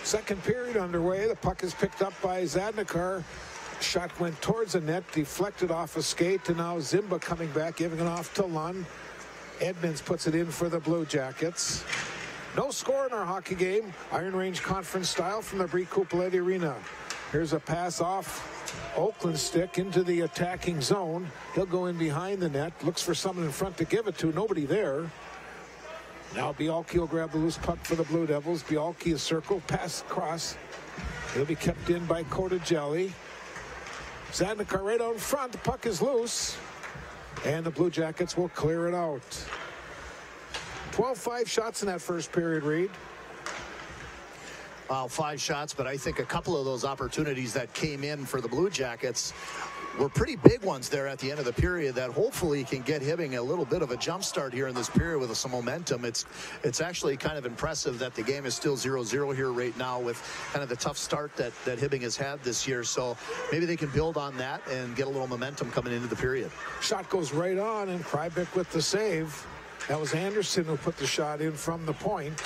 Speaker 2: Second period underway. The puck is picked up by Zadnikar. Shot went towards the net, deflected off a skate, and now Zimba coming back, giving it off to Lund. Edmonds puts it in for the Blue Jackets. No score in our hockey game. Iron Range Conference style from the Bree Cupoletti Arena. Here's a pass off Oakland's stick into the attacking zone. He'll go in behind the net, looks for someone in front to give it to. Nobody there. Now Bialke will grab the loose puck for the Blue Devils. Bialke is circled, pass across. It'll be kept in by Cordigelli. Zadnikar right out in front. The puck is loose, and the Blue Jackets will clear it out. 12-5 shots in that first period, Reed.
Speaker 1: 5 shots, but I think a couple of those opportunities that came in for the Blue Jackets were pretty big ones there at the end of the period that hopefully can get Hibbing a little bit of a jump start here in this period with some momentum. It's actually kind of impressive that the game is still 0-0 here right now with kind of the tough start that Hibbing has had this year. So maybe they can build on that and get a little momentum coming into the period.
Speaker 2: Shot goes right on, and Krybick with the save. That was Anderson who put the shot in from the point.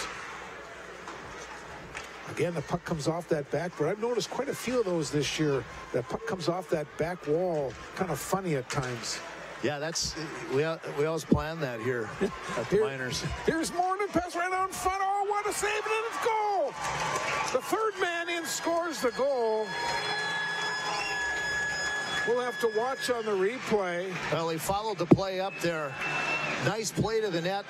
Speaker 2: Again, the puck comes off that back, but I've noticed quite a few of those this year. That puck comes off that back wall, kind of funny at times.
Speaker 1: Yeah, we always plan that here at the Miners.
Speaker 2: Here's Morton, pass right out in front. Oh, what a save, and it's goal! The third man in scores the goal. We'll have to watch on the replay.
Speaker 1: Well, he followed the play up there. Nice play to the net.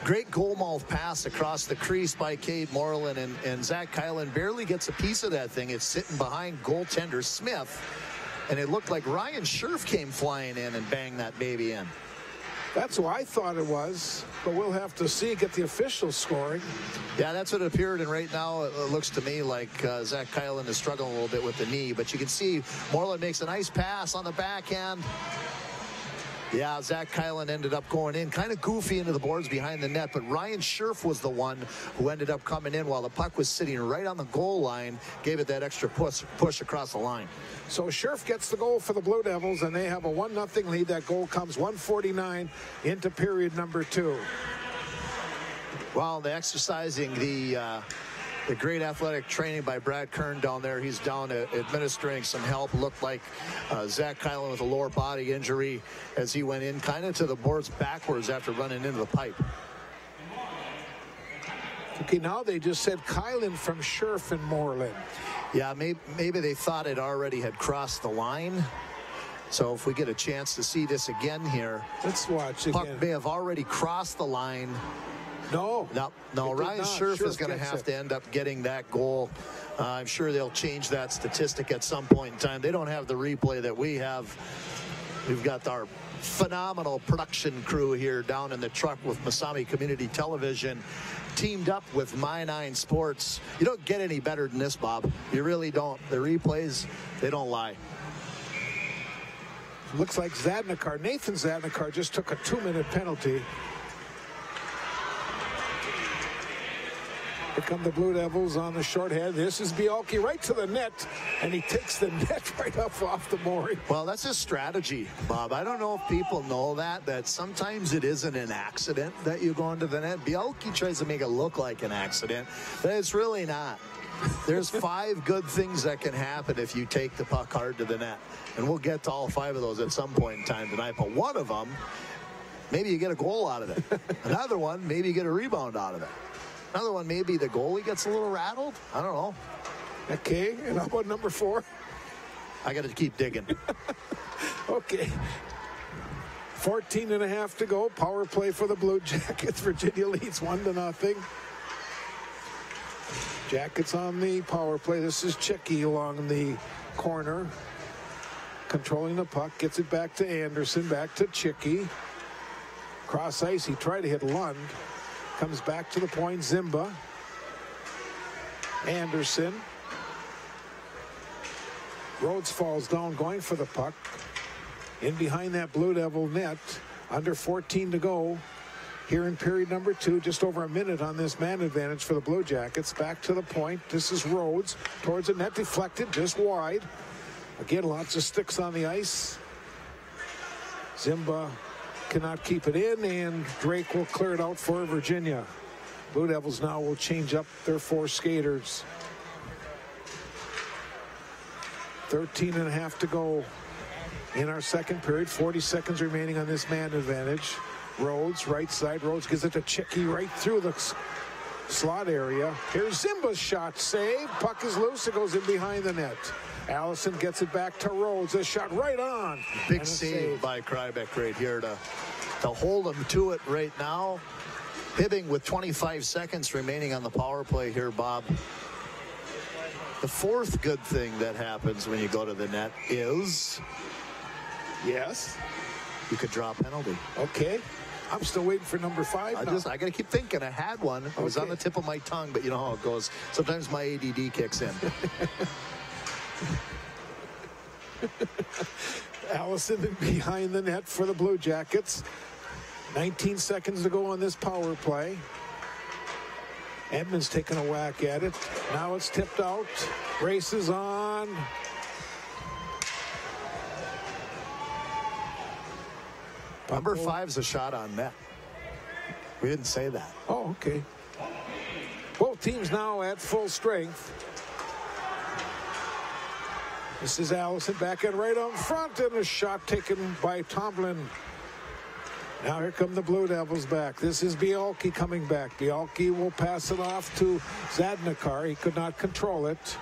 Speaker 1: Great goal mouth pass across the crease by Cade Moreland, and Zach Kylan barely gets a piece of that thing. It's sitting behind goaltender Smith, and it looked like Ryan Scherf came flying in and banged that baby in.
Speaker 2: That's who I thought it was, but we'll have to see, get the official scoring.
Speaker 1: Yeah, that's what it appeared, and right now it looks to me like Zach Kylan is struggling a little bit with the knee, but you can see Moreland makes a nice pass on the backhand. Yeah, Zach Kylan ended up going in kind of goofy into the boards behind the net, but Ryan Scherf was the one who ended up coming in while the puck was sitting right on the goal line, gave it that extra push across the line.
Speaker 2: So Scherf gets the goal for the Blue Devils, and they have a 1-0 lead. That goal comes 1:49 into period number 2.
Speaker 1: Well, they're exercising the great athletic training by Brad Kern down there. He's down administering some help. Looked like Zach Kylan with a lower body injury as he went in kind of to the boards backwards after running into the pipe.
Speaker 2: Okay, now they just said Kylan from Scherf and Moreland.
Speaker 1: Yeah, maybe they thought it already had crossed the line. So if we get a chance to see this again here.
Speaker 2: Let's watch again.
Speaker 1: Puck may have already crossed the line.
Speaker 2: No.
Speaker 1: Ryan Scherf is going to have to end up getting that goal. I'm sure they'll change that statistic at some point in time. They don't have the replay that we have. We've got our phenomenal production crew here down in the truck with Masami Community Television, teamed up with My9 Sports. You don't get any better than this, Bob. You really don't. The replays, they don't lie.
Speaker 2: Looks like Nathan Zadnikar just took a 2-minute penalty. Here come the Blue Devils on the shorthand. This is Bialke right to the net, and he takes the net right up off the mooring.
Speaker 1: Well, that's his strategy, Bob. I don't know if people know that sometimes it isn't an accident that you go into the net. Bialke tries to make it look like an accident, but it's really not. There's 5 good things that can happen if you take the puck hard to the net, and we'll get to all 5 of those at some point in time tonight. But one of them, maybe you get a goal out of it. Another one, maybe you get a rebound out of it. Another one, maybe the goalie gets a little rattled. I don't know.
Speaker 2: Okay, and how about number 4?
Speaker 1: I got to keep digging.
Speaker 2: Okay. 14.5 to go. Power play for the Blue Jackets. Virginia leads 1-0. Jackets on the power play. This is Chicky along the corner, controlling the puck. Gets it back to Anderson. Back to Chicky. Cross ice. He tried to hit Lund. Comes back to the point. Zimba. Anderson. Rhodes falls down going for the puck. In behind that Blue Devil net. Under 14 to go. Here in period number 2. Just over a minute on this man advantage for the Blue Jackets. Back to the point. This is Rhodes. Towards the net. Deflected. Just wide. Again, lots of sticks on the ice. Zimba cannot keep it in, and Drake will clear it out for Virginia. Blue Devils now will change up their 4 skaters. 13.5 to go in our second period. 40 seconds remaining on this man advantage. Rhodes, right side. Rhodes gives it to Chicky right through the slot area. Here's Zimba's shot. Save. Puck is loose. It goes in behind the net. Allison gets it back to Rhodes. A shot right on.
Speaker 1: Big save by Krybeck right here to hold him to it right now. Hibbing with 25 seconds remaining on the power play here, Bob. The 4th good thing that happens when you go to the net is...
Speaker 2: Yes?
Speaker 1: You could draw a penalty.
Speaker 2: Okay. I'm still waiting for number 5 now.
Speaker 1: I got to keep thinking. I had one. It was on the tip of my tongue, but you know how it goes. Sometimes my ADD kicks in.
Speaker 2: Allison behind the net for the Blue Jackets. 19 seconds to go on this power play. Edmonds taking a whack at it. Now it's tipped out. Race is on.
Speaker 1: Number 5's a shot on net. We didn't say that.
Speaker 2: Oh, okay. Both teams now at full strength. This is Allison back in right on front, and a shot taken by Tomlin. Now here come the Blue Devils back. This is Bialke coming back. Bialke will pass it off to Zadnikar. He could not control it.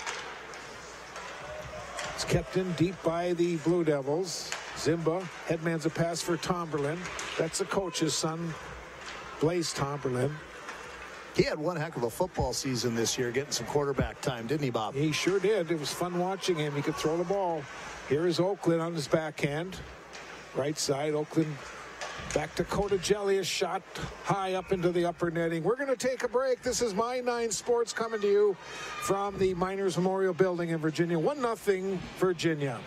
Speaker 2: It's kept in deep by the Blue Devils. Zimba headmans a pass for Tomberlin. That's the coach's son, Blaze Tomberlin.
Speaker 1: He had one heck of a football season this year, getting some quarterback time, didn't he, Bob?
Speaker 2: He sure did. It was fun watching him. He could throw the ball. Here is Oakland on his backhand. Right side, Oakland back to Cotagelli, a shot high up into the upper netting. We're going to take a break. This is My 9 Sports coming to you from the Miners Memorial Building in Virginia. 1-0 Virginia.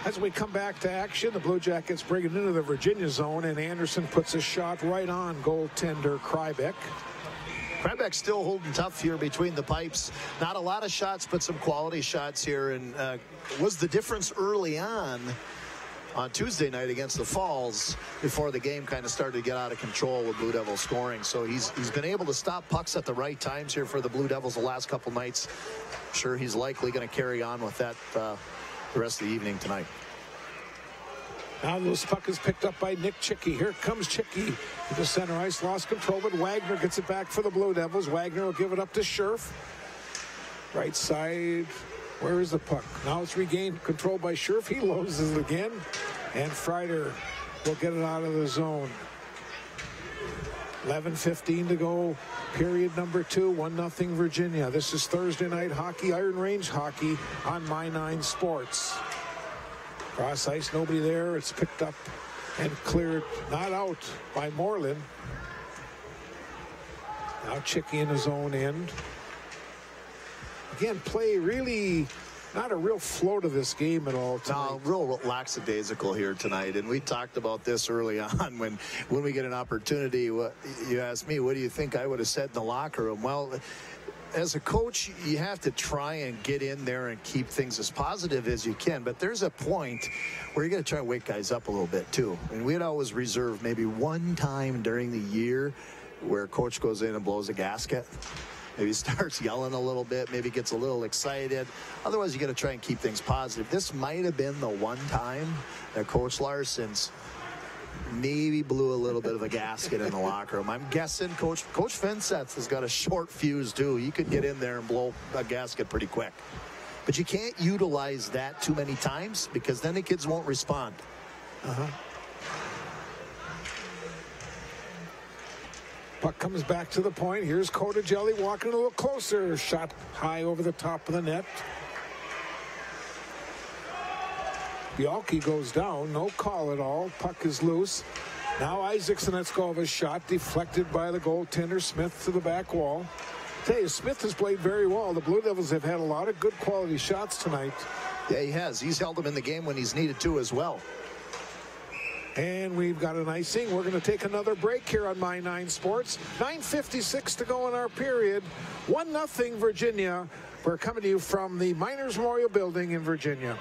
Speaker 2: As we come back to action, the Blue Jackets bring it into the Virginia zone, and Anderson puts a shot right on goaltender Krybeck.
Speaker 1: Krybeck's still holding tough here between the pipes. Not a lot of shots, but some quality shots here. And was the difference early on Tuesday night against the Falls before the game kind of started to get out of control with Blue Devils scoring. So he's been able to stop pucks at the right times here for the Blue Devils the last couple nights. I'm sure he's likely going to carry on with that the rest of the evening tonight.
Speaker 2: Now this puck is picked up by Nick Chicky. Here comes Chicky to the center ice. Lost control, but Wagner gets it back for the Blue Devils. Wagner will give it up to Scherf. Right side. Where is the puck? Now it's regained control by Scherf. He loses it again. And Freider will get it out of the zone. 11:15 to go. Period number 2. 1-0 Virginia. This is Thursday night hockey, Iron Range hockey on My 9 Sports. Cross ice, nobody there. It's picked up and cleared, not out by Moreland. Now Chicky in his own end. Again, play really not a real flow to this game at all tonight.
Speaker 1: No, real lackadaisical here tonight. And we talked about this early on when we get an opportunity. You asked me, what do you think I would have said in the locker room? Well, as a coach, you have to try and get in there and keep things as positive as you can. But there's a point where you got to try and wake guys up a little bit, too. And we'd always reserve maybe one time during the year where coach goes in and blows a gasket. Maybe starts yelling a little bit, maybe gets a little excited. Otherwise, you got to try and keep things positive. This might have been the one time that Coach Larson's maybe blew a little bit of a gasket in the locker room. I'm guessing Coach Finseth has got a short fuse, too. You could get in there and blow a gasket pretty quick. But you can't utilize that too many times because then the kids won't respond.
Speaker 2: Puck comes back to the point. Here's Cotagelli walking a little closer. Shot high over the top of the net. Bialke goes down. No call at all. Puck is loose. Now Isaacson lets go of his shot. Deflected by the goaltender Smith to the back wall. I tell you, Smith has played very well. The Blue Devils have had a lot of good quality shots tonight.
Speaker 1: Yeah, he has. He's held them in the game when he's needed to as well.
Speaker 2: And we've got an icing. We're going to take another break here on My 9 Sports. 9:56 to go in our period. 1-0 Virginia. We're coming to you from the Miners Memorial Building in Virginia.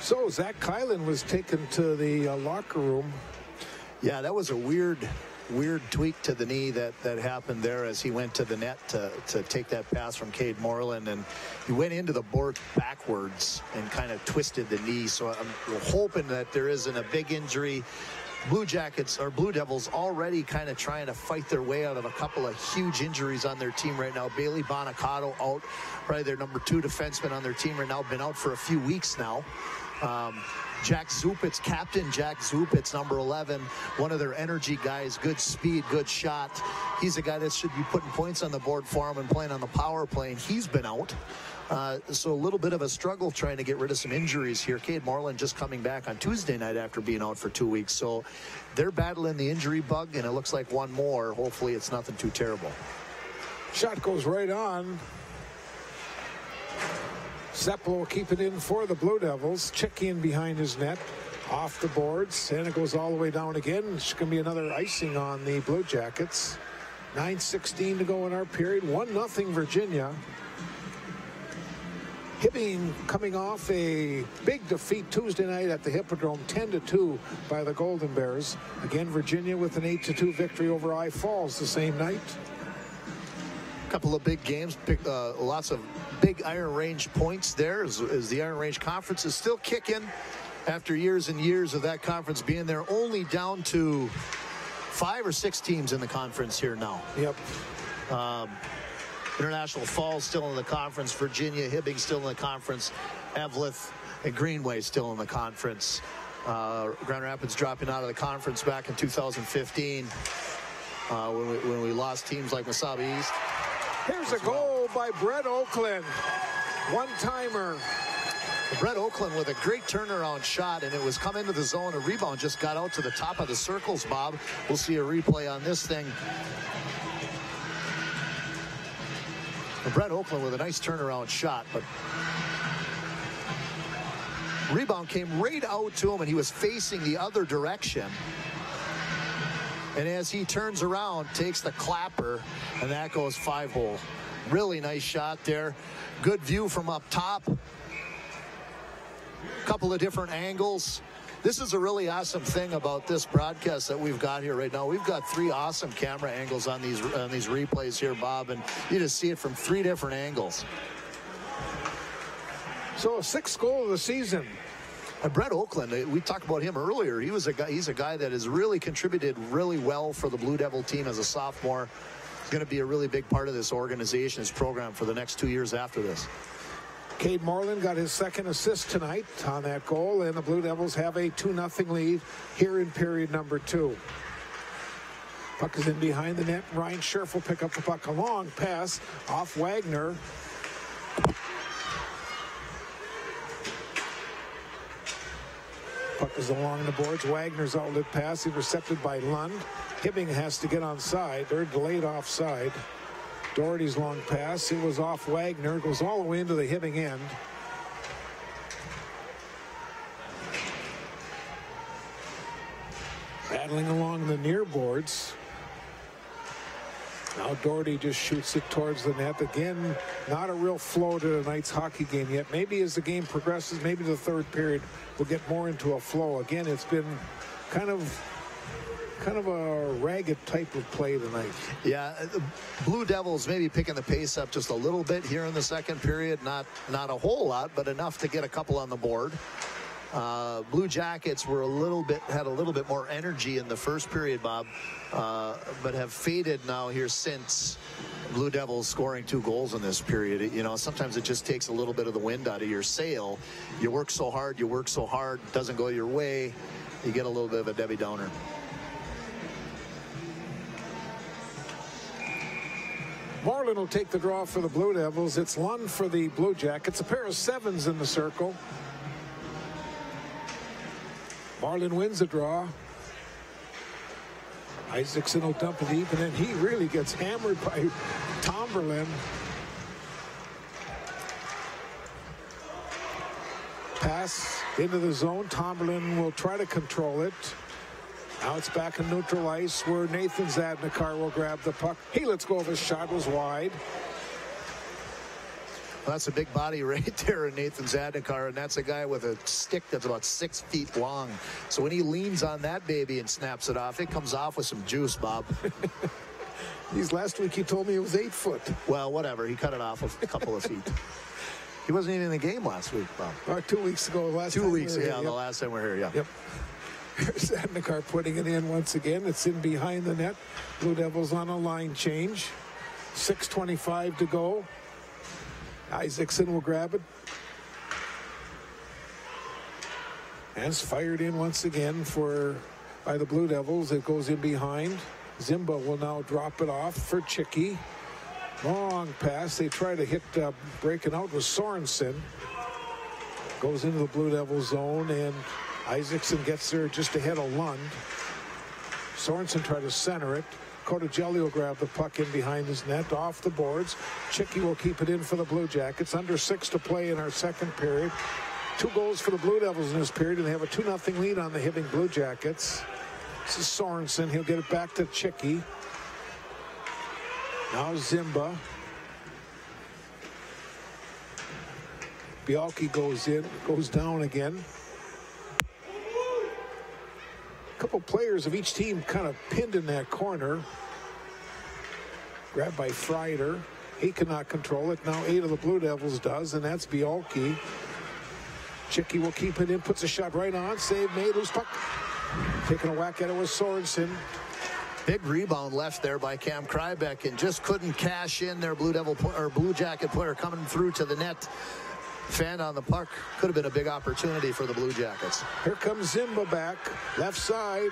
Speaker 2: So Zach Kylan was taken to the locker room.
Speaker 1: Yeah, that was a weird tweak to the knee that happened there as he went to the net to take that pass from Cade Moreland, and he went into the board backwards and kind of twisted the knee. So I'm hoping that there isn't a big injury. Blue Jackets or Blue Devils already kind of trying to fight their way out of a couple of huge injuries on their team right now. Bailey Bonicato out, probably their number 2 defenseman on their team right now, been out for a few weeks now. Jack Zupitz, Captain Jack Zupitz, number 11, one of their energy guys, good speed, good shot. He's a guy that should be putting points on the board for him and playing on the power play, and he's been out. So a little bit of a struggle trying to get rid of some injuries here. Cade Moreland just coming back on Tuesday night after being out for 2 weeks. So they're battling the injury bug, and it looks like one more. Hopefully it's nothing too terrible.
Speaker 2: Shot goes right on. Seppel will keep it in for the Blue Devils. Chick in behind his net. Off the boards. And it goes all the way down again. It's going to be another icing on the Blue Jackets. 9:16 to go in our period. 1-0 Virginia. Hibbing coming off a big defeat Tuesday night at the Hippodrome, 10-2 by the Golden Bears. Again, Virginia with an 8-2 victory over I Falls the same night.
Speaker 1: Couple of big games, lots of big Iron Range points there as the Iron Range Conference is still kicking after years and years of that conference being there, only down to 5 or 6 teams in the conference here now.
Speaker 2: Yep.
Speaker 1: International Falls still in the conference, Virginia, Hibbing still in the conference, Eveleth and Greenway still in the conference. Grand Rapids dropping out of the conference back in 2015 when we lost teams like Mesabi East.
Speaker 2: Here's a goal by Brett Oakland. One-timer.
Speaker 1: Brett Oakland with a great turnaround shot, and it was come into the zone. A rebound just got out to the top of the circles, Bob. We'll see a replay on this thing. Brett Oakland with a nice turnaround shot, but rebound came right out to him, and he was facing the other direction. And as he turns around, takes the clapper, and that goes 5-hole. Really nice shot there. Good view from up top. Couple of different angles. This is a really awesome thing about this broadcast that we've got here right now. We've got 3 awesome camera angles on these replays here, Bob, and you just see it from 3 different angles.
Speaker 2: So a 6th goal of the season.
Speaker 1: And Brett Oakland, we talked about him earlier. He's a guy that has really contributed really well for the Blue Devil team as a sophomore. He's going to be a really big part of this organization, this program for the next 2 years after this.
Speaker 2: Cade Moreland got his 2nd assist tonight on that goal, and the Blue Devils have a 2-0 lead here in period number 2. Puck is in behind the net. Ryan Scherf will pick up the puck. A long pass off Wagner. Puck is along the boards. Wagner's outlet pass intercepted by Lund. Hibbing has to get on side. They're delayed offside. Doherty's long pass. It was off Wagner. Goes all the way into the Hibbing end. Battling along the near boards. Now Doherty just shoots it towards the net. Again, not a real flow to tonight's hockey game yet. Maybe as the game progresses, maybe the 3rd period will get more into a flow. Again, it's been kind of a ragged type of play tonight.
Speaker 1: Yeah, the Blue Devils maybe picking the pace up just a little bit here in the 2nd period. Not a whole lot, but enough to get a couple on the board. Blue Jackets were had a little bit more energy in the 1st period, Bob, but have faded now here since Blue Devils scoring 2 goals in this period. You know, sometimes it just takes a little bit of the wind out of your sail. You work so hard, doesn't go your way, you get a little bit of a Debbie Downer.
Speaker 2: Moreland will take the draw for the Blue Devils. It's Lund for the Blue Jackets. A pair of 7s in the circle. Marlin wins the draw. Isaacson will dump it deep, and then he really gets hammered by Tomberlin. Pass into the zone. Tomberlin will try to control it. Now it's back in neutral ice where Nathan Zadnikar will grab the puck. He lets go of his shot, was wide.
Speaker 1: Well, that's a big body right there in Nathan Zadnikar, and that's a guy with a stick that's about 6 feet long. So when he leans on that baby and snaps it off, it comes off with some juice, Bob.
Speaker 2: Last week he told me it was 8 foot.
Speaker 1: Well, whatever. He cut it off a couple of feet. He wasn't even in the game last week, Bob.
Speaker 2: 2 weeks ago.
Speaker 1: 2 weeks, yeah, the last time we were here, yeah.
Speaker 2: Yep. There's Endicott putting it in once again. It's in behind the net. Blue Devils on a line change. 6:25 to go. Isaacson will grab it. And it's fired in once again by the Blue Devils. It goes in behind. Zimba will now drop it off for Chicky. Long pass. They try to hit breaking out with Sorensen. Goes into the Blue Devil zone, and Isaacson gets there just ahead of Lund. Sorensen tried to center it. Cotigelli will grab the puck in behind his net, off the boards. Chicky will keep it in for the Blue Jackets. Under 6 to play in our second period. 2 goals for the Blue Devils in this period, and they have a 2-0 lead on the Hibbing Blue Jackets. This is Sorensen. He'll get it back to Chicky. Now Zimba. Bialke goes down again. A couple players of each team kind of pinned in that corner. Grabbed by Freider. He cannot control it. Now 8 of the Blue Devils does, and that's Bialke. Chicky will keep it in, puts a shot right on. Save made, loose puck. Taking a whack at it with Sorensen.
Speaker 1: Big rebound left there by Cam Krybeck, and just couldn't cash in their Blue Jacket player coming through to the net. Fan on the puck. Could have been a big opportunity for the Blue Jackets.
Speaker 2: Here comes Zimba back, left side.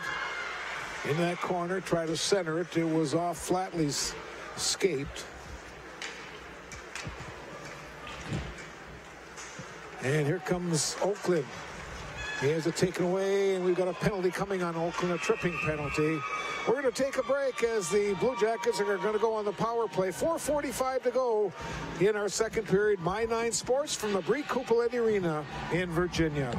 Speaker 2: In that corner, try to center it. It was off Flatley's skate. And here comes Oakland. He has it taken away, and we've got a penalty coming on Oakland, a tripping penalty. We're going to take a break as the Blue Jackets are going to go on the power play. 4:45 to go in our second period. My 9 Sports from the Brie Coupelet Arena in Virginia.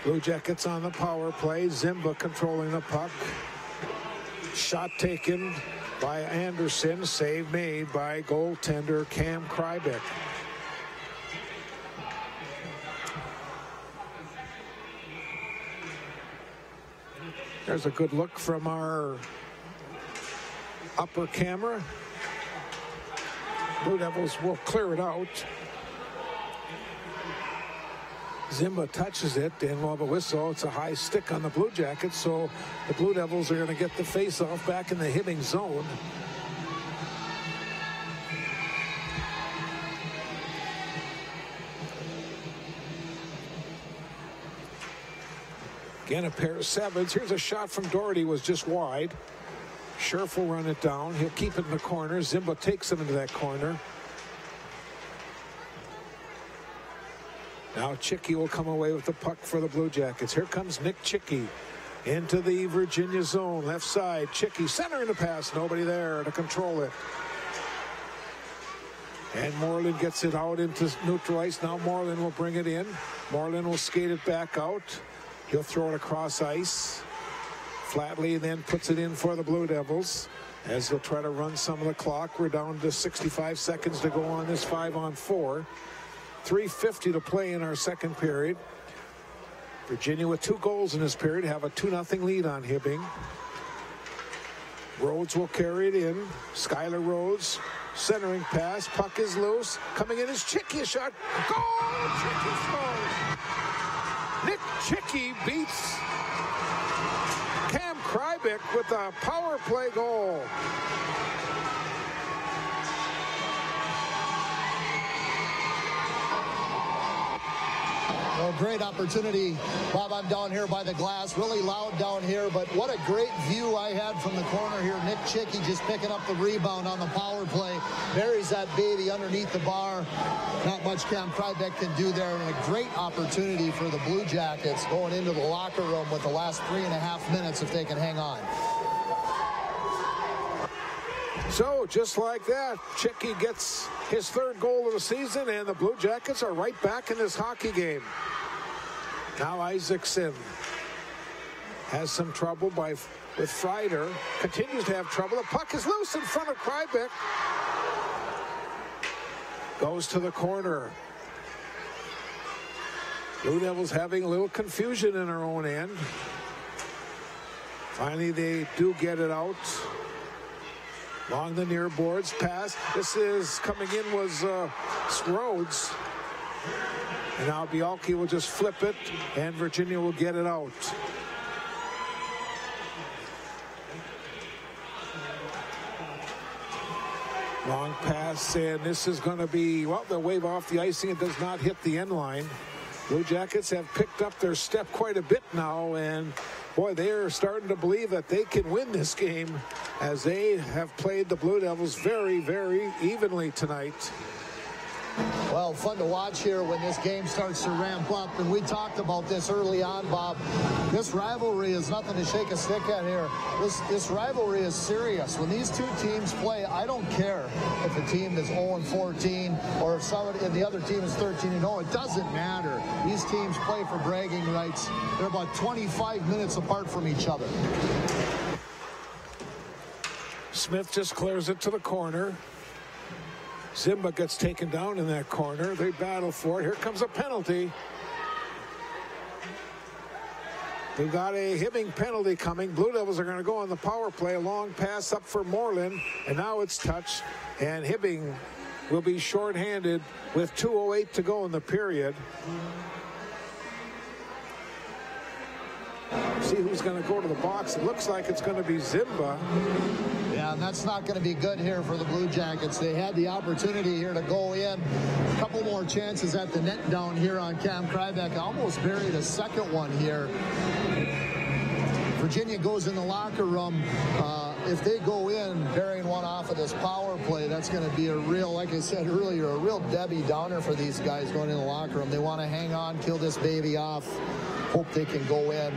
Speaker 2: Blue Jackets on the power play. Zimba controlling the puck. Shot taken by Anderson. Save made by goaltender Cam Krybeck. There's a good look from our upper camera. Blue Devils will clear it out. Zimba touches it, and we'll have a whistle. It's a high stick on the Blue Jackets, so the Blue Devils are going to get the face-off back in the Hibbing zone. Again, a pair of sevens. Here's a shot from Doherty, was just wide. Scherf will run it down. He'll keep it in the corner. Zimba takes him into that corner. Now Chicky will come away with the puck for the Blue Jackets. Here comes Nick Chicky into the Virginia zone. Left side, Chicky centering the pass. Nobody there to control it. And Moreland gets it out into neutral ice. Now Moreland will bring it in. Moreland will skate it back out. He'll throw it across ice. Flatley then puts it in for the Blue Devils as they'll try to run some of the clock. We're down to 65 seconds to go on this 5-on-4. 3:50 to play in our second period. Virginia with 2 goals in this period have a 2-0 lead on Hibbing. Rhodes will carry it in. Skylar Rhodes, centering pass. Puck is loose. Coming in is Chicky. A shot. Goal! Chicky scores. Nick Chicky beats Cam Krybeck with a power play goal.
Speaker 1: Well, great opportunity. Bob, I'm down here by the glass, really loud down here, but what a great view I had from the corner here. Nick Chicky just picking up the rebound on the power play. Buries that baby underneath the bar. Not much Cam Krybeck can do there, and a great opportunity for the Blue Jackets going into the locker room with the last 3.5 minutes if they can hang on.
Speaker 2: So, just like that, Chicky gets his 3rd goal of the season, and the Blue Jackets are right back in this hockey game. Now Isaacson has some trouble with Freider. Continues to have trouble. The puck is loose in front of Krybeck. Goes to the corner. Blue Devils having a little confusion in their own end. Finally, they do get it out. Along the near boards, pass. This is coming in was Rhodes. And now Bialke will just flip it, and Virginia will get it out. Long pass, and this is going to be, well, they'll wave off the icing. It does not hit the end line. Blue Jackets have picked up their step quite a bit now, and boy, they are starting to believe that they can win this game, as they have played the Blue Devils very, very evenly tonight.
Speaker 1: Well, fun to watch here when this game starts to ramp up, and we talked about this early on, Bob. This rivalry is nothing to shake a stick at here. This rivalry is serious. When these two teams play, I don't care if a team is 0-14 or if somebody and the other team is 13-0. It doesn't matter. These teams play for bragging rights. They're about 25 minutes apart from each other.
Speaker 2: Smith just clears it to the corner. Zimba gets taken down in that corner. They battle for it. Here comes a penalty. We've got a Hibbing penalty coming. Blue Devils are going to go on the power play. A long pass up for Moreland, and now it's touched. And Hibbing will be shorthanded with 2:08 to go in the period. See who's going to go to the box. It looks like it's going to be Zimba.
Speaker 1: Yeah, and that's not going to be good here for the Blue Jackets. They had the opportunity here to go in. A couple more chances at the net down here on Cam Krybeck. Almost buried a second one here. Virginia goes in the locker room. If they go in burying one off of this power play, that's going to be a real, like I said earlier, a real Debbie Downer for these guys going in the locker room. They want to hang on, kill this baby off, hope they can go in.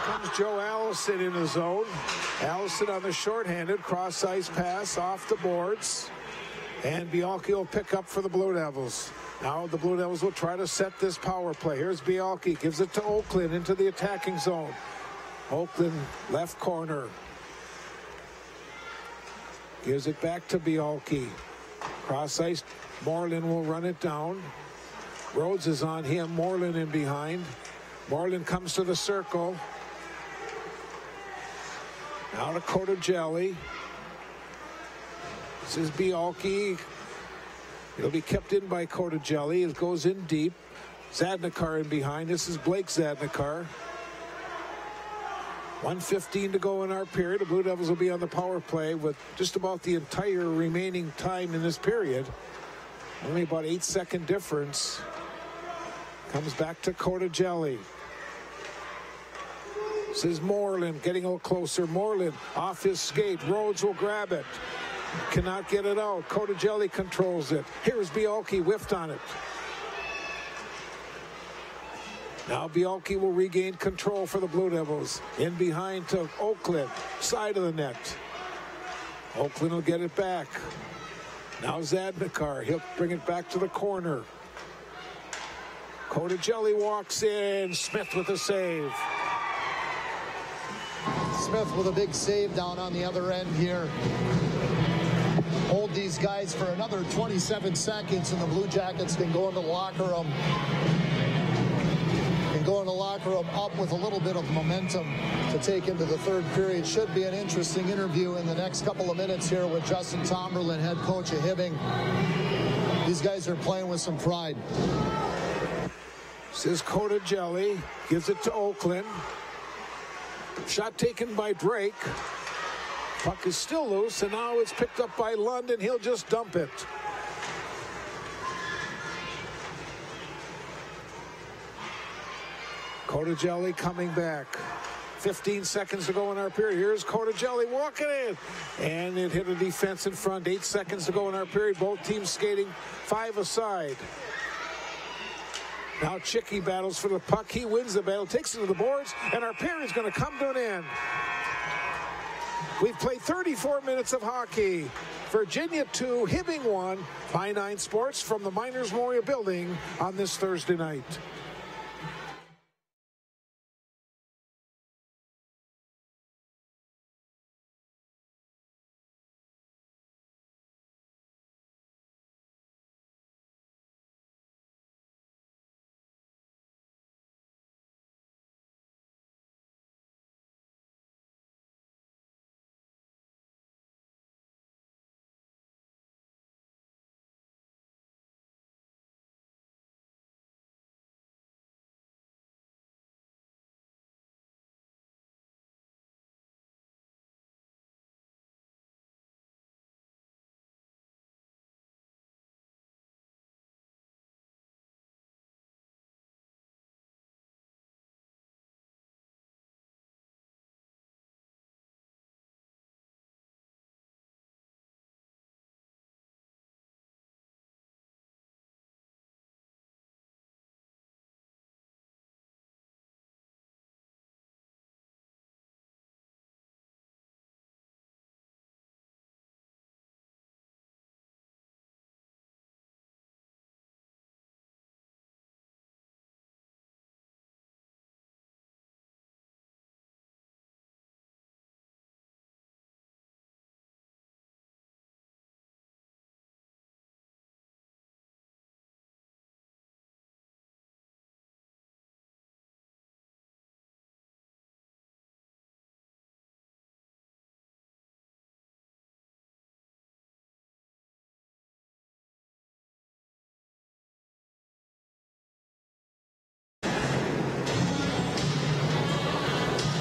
Speaker 2: Comes Joe Allison in the zone. Allison on the shorthanded cross-ice pass off the boards. And Bialke will pick up for the Blue Devils. Now the Blue Devils will try to set this power play. Here's Bialke, gives it to Oakland into the attacking zone. Oakland left corner. Gives it back to Bialke. Cross-ice, Moreland will run it down. Rhodes is on him, Moreland in behind. Moreland comes to the circle. Now to Cordigelli. This is Bialke. It'll be kept in by Cordigelli. It goes in deep. Zadnikar in behind. This is Blake Zadnikar. 1:15 to go in our period. The Blue Devils will be on the power play with just about the entire remaining time in this period. Only about 8-second difference. Comes back to Cordigelli. This is Moreland getting a little closer. Moreland off his skate. Rhodes will grab it. Cannot get it out. Cordigelli controls it. Here's Bialke, whiffed on it. Now Bialke will regain control for the Blue Devils. In behind to Oakland, side of the net. Oakland will get it back. Now Zadnikar, he'll bring it back to the corner. Cordigelli walks in. Smith with a save.
Speaker 1: Smith with a big save down on the other end here. Hold these guys for another 27 seconds, and the Blue Jackets can go into the locker room. Can go in the locker room up with a little bit of momentum to take into the third period. Should be an interesting interview in the next couple of minutes here with Justin Tomberlin, head coach of Hibbing. These guys are playing with some pride.
Speaker 2: This is Cordigelli, gives it to Oakland. Shot taken by Drake. Puck is still loose, and now it's picked up by London. He'll just dump it. Cordigelli coming back. 15 seconds to go in our period. Here's Cordigelli walking in. And it hit a defense in front. 8 seconds to go in our period. Both teams skating 5 aside. Now Chicky battles for the puck. He wins the battle, takes it to the boards, and our period's going to come to an end. We've played 34 minutes of hockey. Virginia 2, Hibbing 1. By 9 Sports from the Miners Memorial Building on this Thursday night.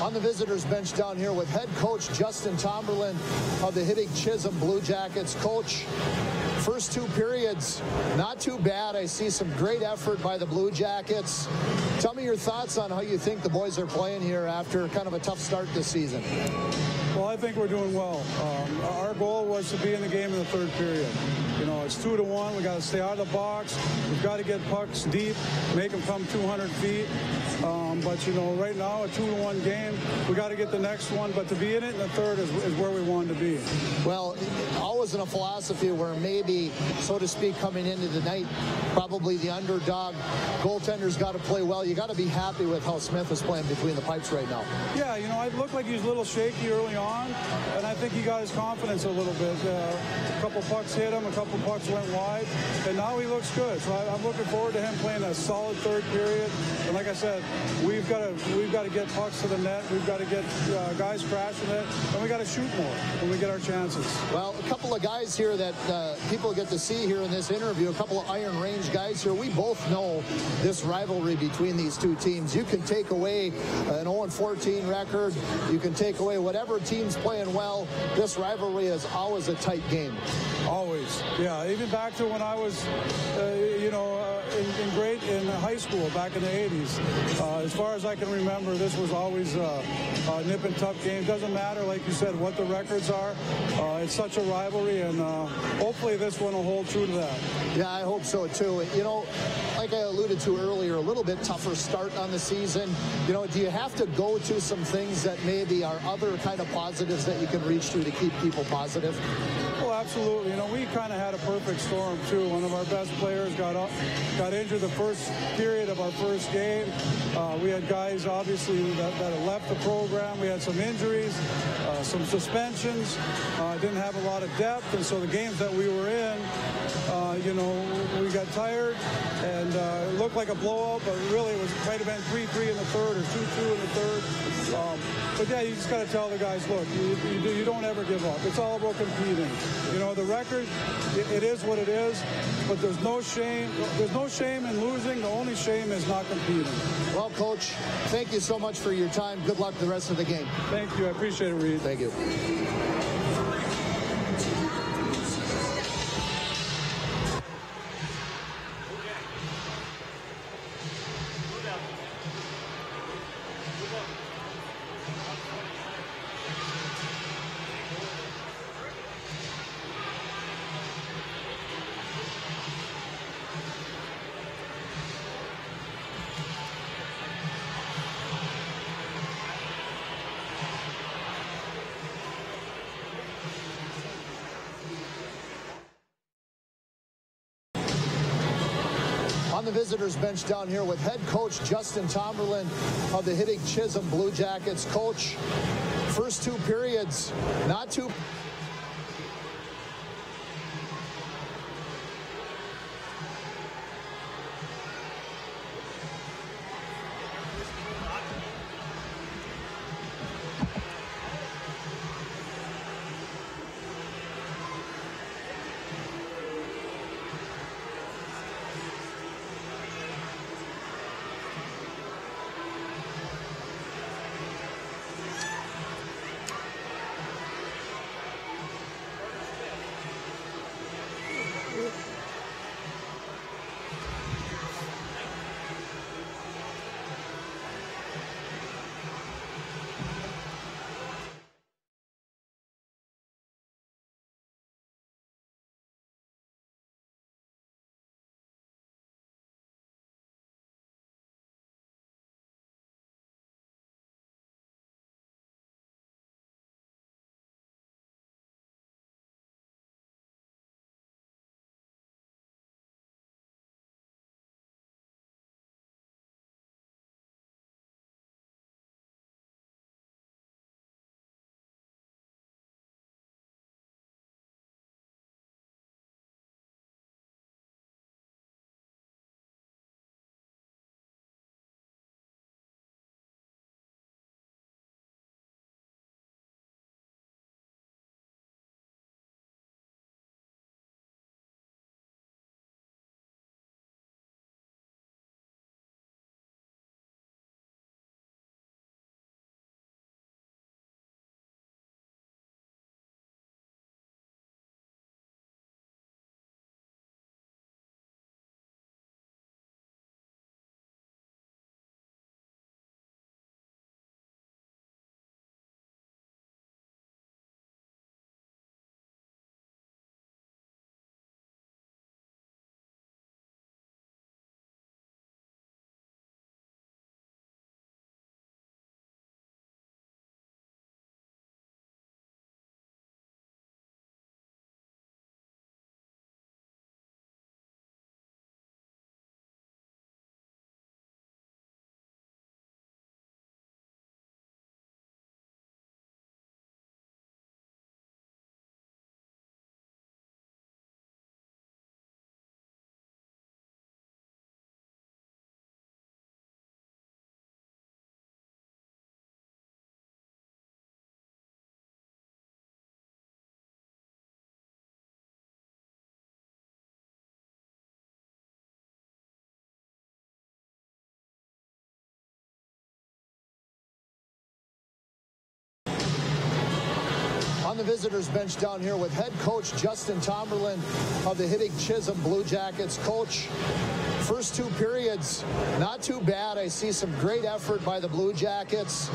Speaker 1: On the visitors bench down here with head coach Justin Tomberlin of the Hibbing Chisholm Blue Jackets. Coach, first 2 periods, not too bad. I see some great effort by the Blue Jackets. Tell me your thoughts on how you think the boys are playing here after kind of a tough start this season.
Speaker 5: Well, I think we're doing well. Our goal was to be in the game in the 3rd period. You know, it's 2-1. We got to stay out of the box. We've got to get pucks deep, make them come 200 feet. But, you know, right now, a 2-1 game, we got to get the next one. But to be in it in the 3rd is where we wanted to be.
Speaker 1: Well, always in a philosophy where maybe, so to speak, coming into the night, probably the underdog goaltender's got to play well. You got to be happy with how Smith is playing between the pipes right now.
Speaker 5: Yeah, you know, it looked like he was a little shaky early on, and I think he got his confidence a little bit. A couple pucks hit him, a couple pucks went wide, and now he looks good. So I'm looking forward to him playing a solid 3rd period. And like I said, we've got to get pucks to the net. We've got to get guys crashing it, and we got to shoot more when we get our chances.
Speaker 1: Well, a couple of guys here that people get to see here in this interview, a couple of Iron Range guys here. We both know this rivalry between these two teams. You can take away an 0-14 record. You can take away whatever team's playing well. This rivalry is always a tight game.
Speaker 5: Always. Yeah, even back to when I was, in high school back in the 80s. As far as I can remember, this was always a nip and tuck game. Doesn't matter, like you said, what the records are. It's such a rivalry, and hopefully this one will hold true to that.
Speaker 1: Yeah, I hope so too. You know, like I alluded to earlier, a little bit tougher start on the season. You know, do you have to go to some things that maybe are other kind of positives that you can reach to keep people positive?
Speaker 5: Well, absolutely. You know, we kind of had a perfect storm too. One of our best players got injured the first period of our first game. We had guys obviously that had left the program. We had some injuries, some suspensions. Didn't have a lot of depth, and so the games that we were in, we got tired, and it looked like a blowout, but really it might have been 3-3 in the 3rd or 2-2 in the 3rd. But yeah, you just got to tell the guys, look, you don't ever give up. It's all about competing. You know, the record, it is what it is, but there's no shame. There's no shame in losing. The only shame is not competing.
Speaker 1: Well, Coach, thank you so much for your time. Good luck the rest of the game.
Speaker 5: Thank you. I appreciate it, Reed.
Speaker 1: Thank you. On the visitors bench down here with head coach Justin Tomberlin of the Hibbing Chisholm Blue Jackets. Coach, first two periods, not too... On the visitors bench down here with head coach Justin Tomberlin of the Hibbing Chisholm Blue Jackets. Coach, first two periods, not too bad. I see some great effort by the Blue Jackets.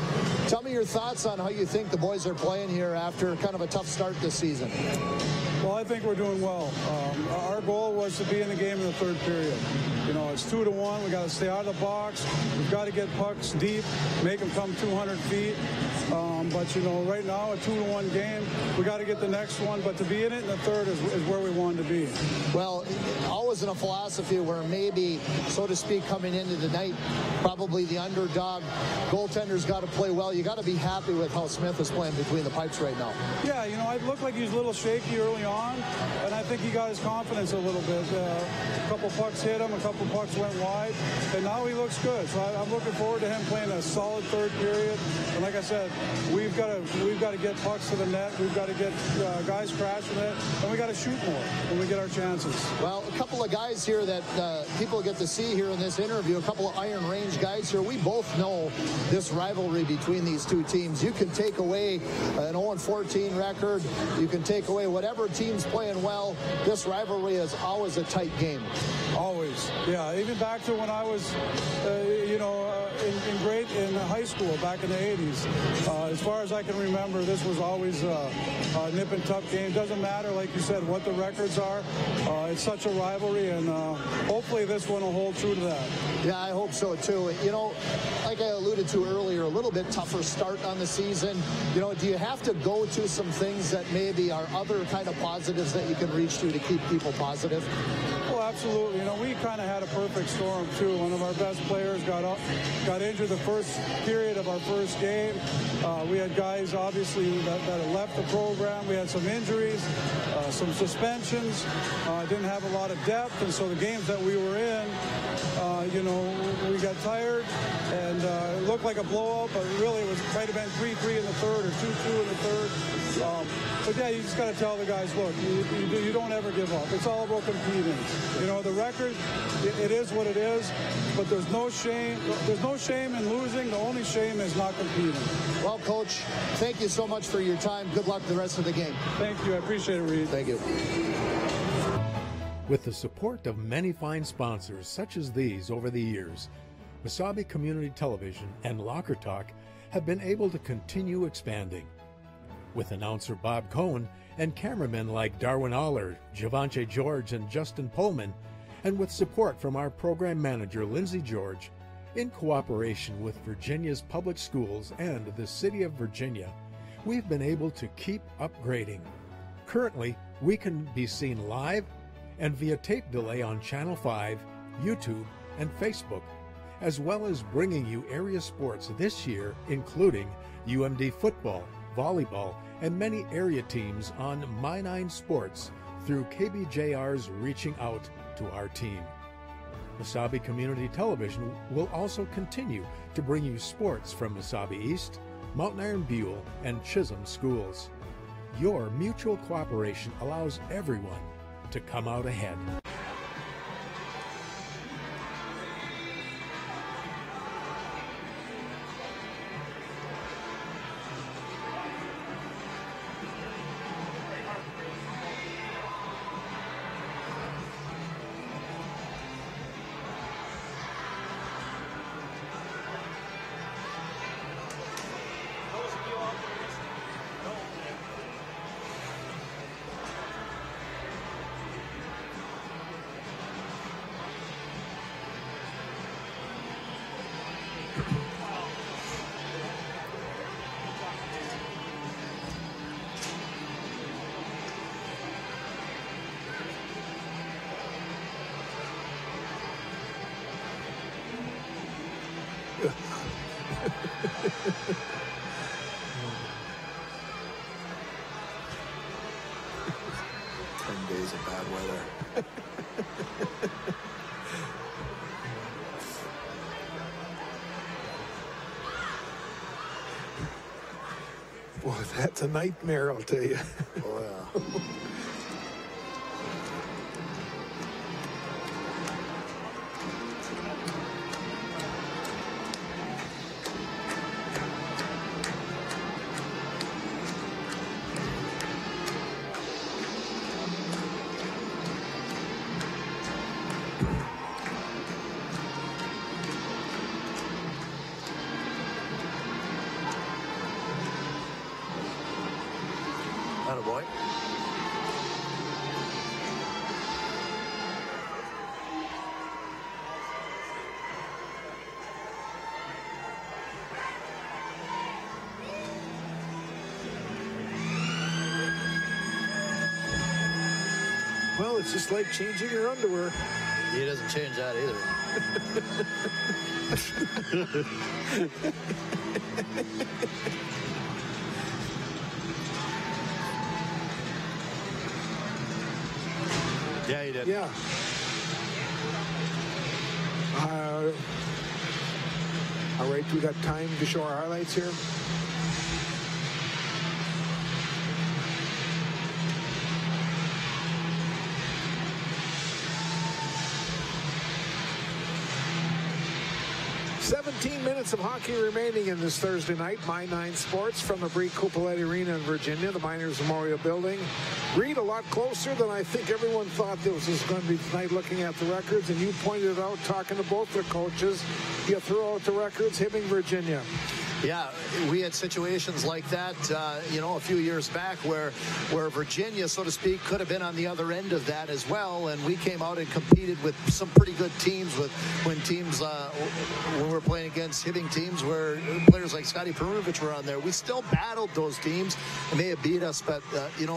Speaker 1: Tell me your thoughts on how you think the boys are playing here after kind of a tough start this season.
Speaker 5: Well, I think we're doing well. Our goal was to be in the game in the third period. You know, it's 2-1. We got to stay out of the box. We've got to get pucks deep, make them come 200 feet. But, you know, right now, a 2-1 game, we got to get the next one. But to be in it in the third is where we wanted to be.
Speaker 1: Well, always in a philosophy where maybe, so to speak, coming into the night, probably the underdog goaltender's got to play well. You got to be happy with how Smith is playing between the pipes right now.
Speaker 5: Yeah, you know, it looked like he was a little shaky early on, and I think he got his confidence a little bit. A couple pucks hit him, a couple pucks went wide, and now he looks good. So I'm looking forward to him playing a solid third period. And like I said, we've got to get pucks to the net. We've got to get guys crashing it, and we got to shoot more when we get our chances.
Speaker 1: Well, a couple of guys here that people get to see here in this interview, a couple of Iron Range guys here. We both know this rivalry between these two teams. You can take away an 0-14 record. You can take away whatever team's playing well. This rivalry is always a tight game.
Speaker 5: Always. Yeah, even back to when I was, in high school back in the 80s. As far as I can remember, this was always a nip and tuck game. Doesn't matter, like you said, what the records are. It's such a rivalry, and hopefully this one will hold true to that.
Speaker 1: Yeah, I hope so too. You know, like I alluded to earlier, a little bit tougher start on the season. You know, do you have to go to some things that maybe are other kind of positives that you can reach to keep people positive?
Speaker 5: Well, absolutely. You know, we kind of had a perfect storm too. One of our best players got injured the first period of our first game. We had guys obviously that had left the program. We had some injuries, some suspensions. Didn't have a lot of depth, and so the games that we were in, you know, we got tired, and it looked like a blowout, but really it might have been 3-3 in the third or 2-2 in the third. But yeah, you just got to tell the guys, look, you don't ever give up. It's all about competing. You know, the record, it is what it is, but there's no shame. There's no shame in losing. The only shame is not competing.
Speaker 1: Well, Coach, thank you so much for your time. Good luck the rest of the game.
Speaker 5: Thank you. I appreciate it, Reed.
Speaker 1: Thank you.
Speaker 3: With the support of many fine sponsors such as these over the years, Mesabi Community Television and Locker Talk have been able to continue expanding. With announcer Bob Cohen and cameramen like Darwin Aller, Javante George, and Justin Pullman, and with support from our program manager Lindsay George, in cooperation with Virginia's public schools and the City of Virginia, we've been able to keep upgrading. Currently, we can be seen live and via tape delay on Channel 5, YouTube, and Facebook, as well as bringing you area sports this year, including UMD football, volleyball, and many area teams on My9 Sports through KBJR's reaching out to our team. Mesabi Community Television will also continue to bring you sports from Mesabi East, Mountain Iron Buell, and Chisholm schools. Your mutual cooperation allows everyone to come out ahead.
Speaker 1: Days of bad weather.
Speaker 2: Boy, that's a nightmare, I'll tell you.
Speaker 1: Oh, yeah. Attaboy.
Speaker 2: Well, it's just like changing your underwear.
Speaker 1: He doesn't change that either. Yeah, he did.
Speaker 2: Yeah. All right, we got time to show our highlights here. 17 minutes of hockey remaining in this Thursday night. My 9 Sports from the Brie Coupolette Arena in Virginia, the Miners Memorial Building. Reed, a lot closer than I think everyone thought this was going to be tonight looking at the records, and you pointed out, talking to both the coaches, you threw out the records, Hibbing, Virginia.
Speaker 1: Yeah, we had situations like that, a few years back where Virginia, so to speak, could have been on the other end of that as well. And we came out and competed with some pretty good teams when we were playing against Hibbing teams where players like Scotty Perunovich were on there. We still battled those teams and they have beat us. But,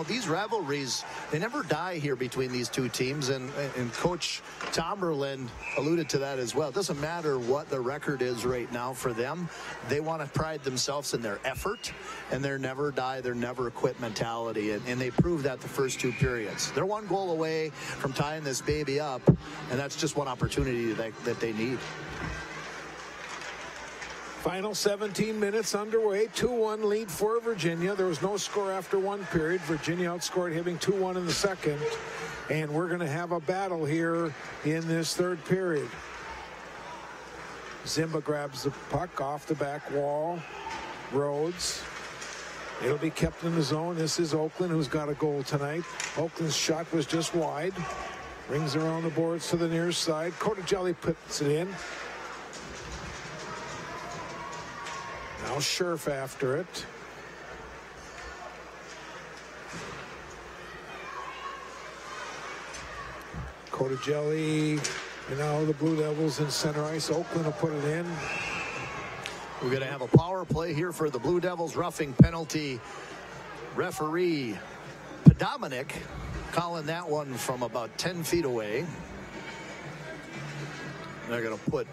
Speaker 1: these rivalries, they never die here between these two teams. And Coach Tomberlin alluded to that as well. It doesn't matter what the record is right now for them. They want to pride themselves in their effort and their never die, their never quit mentality, and they proved that the first 2 periods. They're 1 goal away from tying this baby up, and that's just one opportunity that they need.
Speaker 2: Final 17 minutes underway, 2-1 lead for Virginia. There was no score after 1 period. Virginia outscored Hibbing 2-1 in the second, and we're going to have a battle here in this 3rd period. Zimba grabs the puck off the back wall. Rhodes. It'll be kept in the zone. This is Oakland, who's got a goal tonight. Oakland's shot was just wide. Rings around the boards to the near side. Cordigelli puts it in. Now Scherf after it. Cordigelli. The Blue Devils in center ice. Oakland will put it in.
Speaker 1: We're going to have a power play here for the Blue Devils. Roughing penalty. Referee Podominic calling that one from about 10 feet away. They're going to put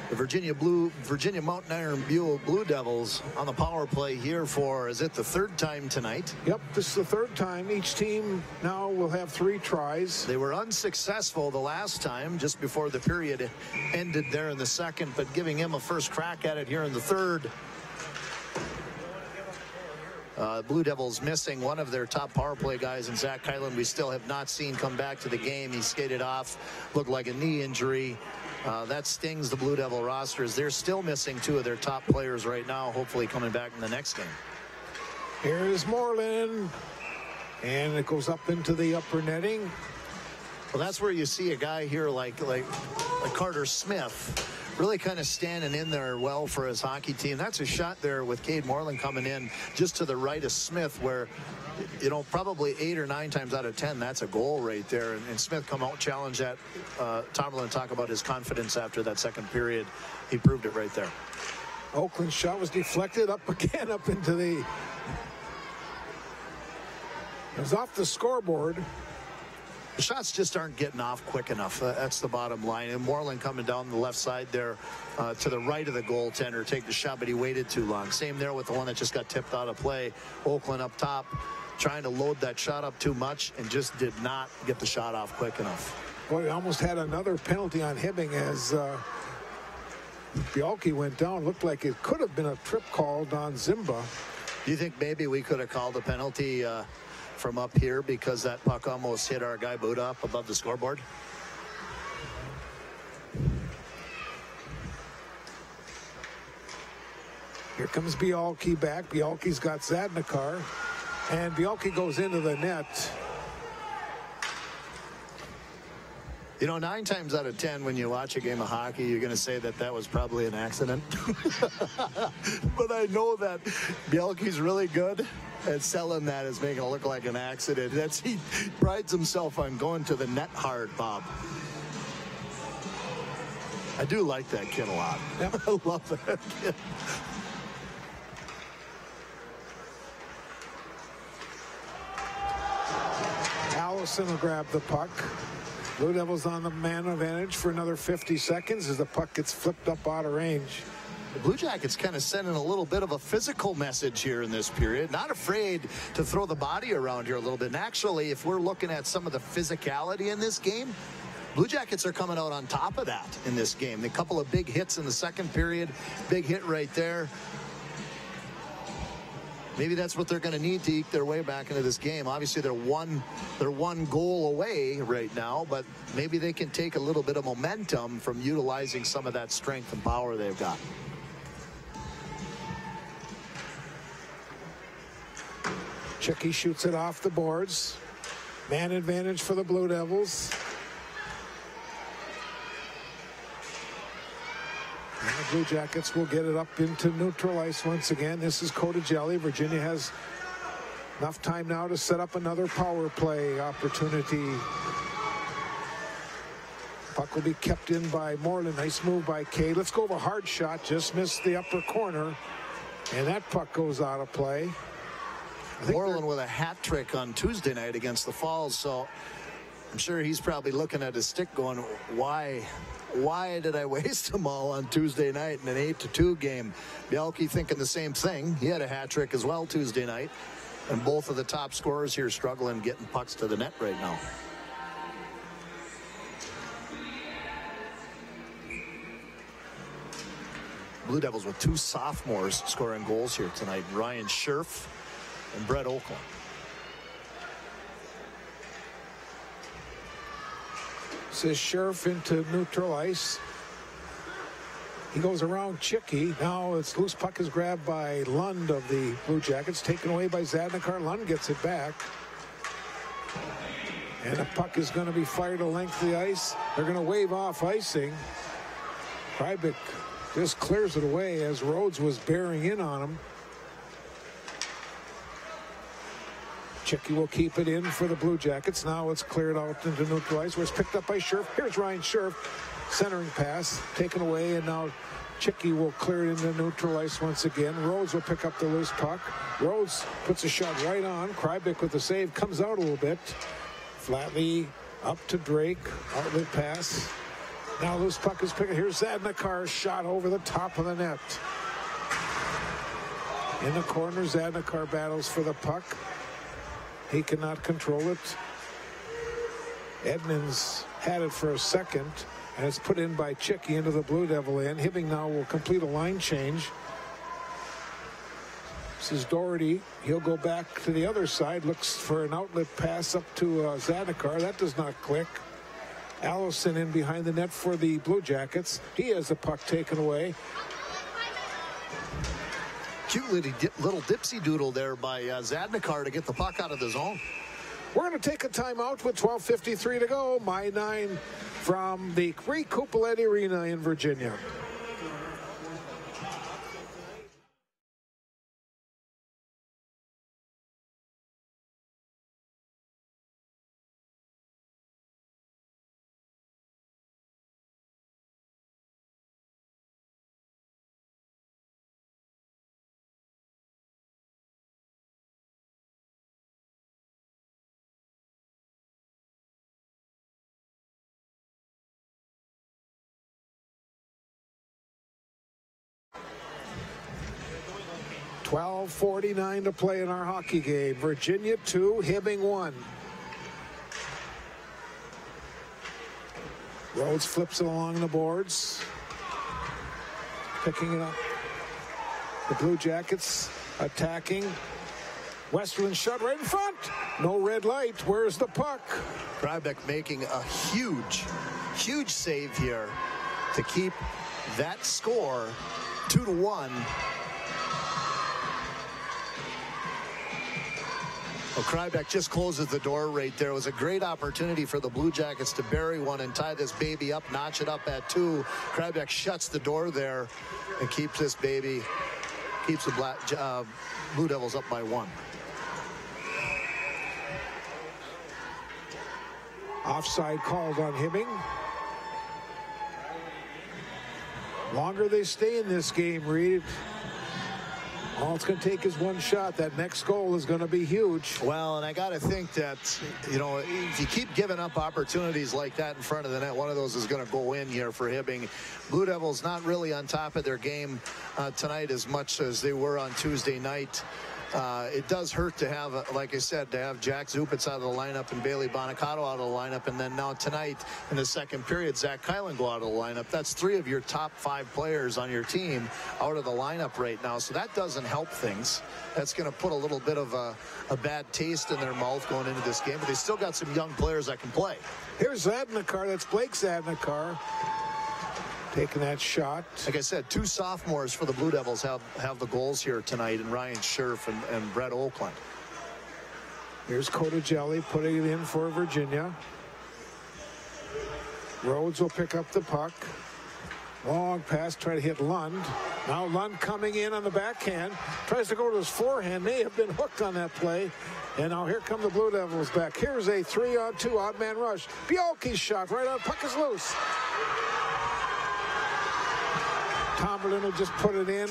Speaker 1: the Virginia Mountain Iron Buell Blue Devils on the power play here for, is it the 3rd time tonight?
Speaker 2: Yep, this is the 3rd time. Each team now will have 3 tries.
Speaker 1: They were unsuccessful the last time, just before the period ended there in the 2nd, but giving him a first crack at it here in the 3rd. Blue Devils missing one of their top power play guys in Zach Kylan. We still have not seen come back to the game. He skated off, looked like a knee injury. That stings the Blue Devil rosters. They're still missing 2 of their top players right now, hopefully coming back in the next game.
Speaker 2: Here is Moreland, and it goes up into the upper netting.
Speaker 1: Well, that's where you see a guy here like Carter Smith really kind of standing in there well for his hockey team. That's a shot there with Cade Moreland coming in just to the right of Smith, where probably 8 or 9 times out of 10, that's a goal right there. And Smith come out, challenge that. Tomlin talk about his confidence after that 2nd period. He proved it right there.
Speaker 2: Oakland's shot was deflected up again, up into the... It was off the scoreboard.
Speaker 1: The shots just aren't getting off quick enough. That's the bottom line. And Moreland coming down the left side there to the right of the goaltender, take the shot, but he waited too long. Same there with the one that just got tipped out of play. Oakland up top, trying to load that shot up too much and just did not get the shot off quick enough.
Speaker 2: Boy, we almost had another penalty on Hibbing as Bialke went down. Looked like it could have been a trip called on Zimba.
Speaker 1: Do you think maybe we could have called a penalty from up here because that puck almost hit our guy Buda up above the scoreboard?
Speaker 2: Here comes Bialke back. Bialke's got Zadnikar, and Bialke goes into the net.
Speaker 1: 9 times out of 10 when you watch a game of hockey, you're going to say that was probably an accident. But I know that Bialke's really good at selling that as making it look like an accident. He prides himself on going to the net hard, Bob. I do like that kid a lot. Yep. I love that kid.
Speaker 2: Allison will grab the puck. Blue Devils on the man advantage for another 50 seconds as the puck gets flipped up out of range.
Speaker 1: The Blue Jackets kind of sending a little bit of a physical message here in this period. Not afraid to throw the body around here a little bit. And actually, if we're looking at some of the physicality in this game, Blue Jackets are coming out on top of that in this game. A couple of big hits in the 2nd period. Big hit right there. maybe that's what they're going to need to eke their way back into this game. Obviously, they're one goal away right now, but maybe they can take a little bit of momentum from utilizing some of that strength and power they've got.
Speaker 2: Chicky shoots it off the boards. Man advantage for the Blue Devils. And the Blue Jackets will get it up into neutral ice once again. This is Cotagelli. Virginia has enough time now to set up another power play opportunity. Puck will be kept in by Moreland. Nice move by Kay. Let's go over hard shot. Just missed the upper corner. And that puck goes out of play.
Speaker 1: Moreland with a hat trick on Tuesday night against the Falls, so I'm sure he's probably looking at his stick going, why did I waste them all on Tuesday night in an 8-2 game? Bielke thinking the same thing. He had a hat trick as well Tuesday night, and both of the top scorers here struggling getting pucks to the net right now. Blue Devils with 2 sophomores scoring goals here tonight, Ryan Scherf and Brett Oakland.
Speaker 2: Says Scherf into neutral ice. He goes around Chicky. Now it's loose puck is grabbed by Lund of the Blue Jackets, taken away by Zadnikar. Lund gets it back. And the puck is going to be fired a length of the ice. They're going to wave off icing. Krybik just clears it away as Rhodes was bearing in on him. Chicky will keep it in for the Blue Jackets. Now it's cleared out into neutral ice where it's picked up by Scherf. Here's Ryan Scherf. Centering pass taken away, and now Chicky will clear it into neutral ice once again. Rhodes will pick up the loose puck. Rhodes puts a shot right on. Krybik with the save comes out a little bit. Flatley up to Drake. Outlet pass. Now loose puck is picked. Here's Zadnikar's shot over the top of the net. In the corner, Zadnikar battles for the puck. He cannot control it. Edmonds had it for a second, and it's put in by Chicky into the Blue Devil end. Hibbing now will complete a line change. This is Doherty. He'll go back to the other side, looks for an outlet pass up to Zadnikar. That does not click. Allison in behind the net for the Blue Jackets. He has the puck taken away.
Speaker 1: Cute little dipsy doodle there by Zadnikar to get the puck out of the zone.
Speaker 2: We're going to take a timeout with 12:53 to go. My 9 from the Recupelet Arena in Virginia. .49 to play in our hockey game. Virginia 2, Hibbing 1. Rhodes flips it along the boards. Picking it up. The Blue Jackets attacking. Westerland shot right in front. No red light. Where's the puck?
Speaker 1: Krybik making a huge save here to keep that score 2-1. Well, Krybik just closes the door right there. It was a great opportunity for the Blue Jackets to bury one and tie this baby up, notch it up at 2. Krybik shuts the door there and keeps this baby, keeps the Blue Devils up by 1.
Speaker 2: Offside called on Hibbing. Longer they stay in this game, Reed. All it's going to take is one shot. That next goal is going to be huge.
Speaker 1: Well, and I got to think that, you know, if you keep giving up opportunities like that in front of the net, one of those is going to go in here for Hibbing. Blue Devils not really on top of their game tonight as much as they were on Tuesday night. it does hurt to have, like I said, to have Jack Zupitz out of the lineup and Bailey Bonacato out of the lineup, and then now tonight in the second period, Zach Kylan go out of the lineup. That's 3 of your top 5 players on your team out of the lineup right now, so that doesn't help things. That's going to put a little bit of a bad taste in their mouth going into this game, but they still got some young players that can play.
Speaker 2: Here's Zadnikar. That's Blake Zadnikar taking that shot.
Speaker 1: Like I said, 2 sophomores for the Blue Devils have the goals here tonight, and Ryan Scherf and Brett Oakland.
Speaker 2: Here's Cotigelli putting it in for Virginia. Rhodes will pick up the puck. Long pass, try to hit Lund. Now Lund coming in on the backhand. Tries to go to his forehand. May have been hooked on that play. And now here come the Blue Devils back. Here's a 3-on-2 odd man rush. Bialke's shot right on. Puck is loose. Tomberlin will just put it in.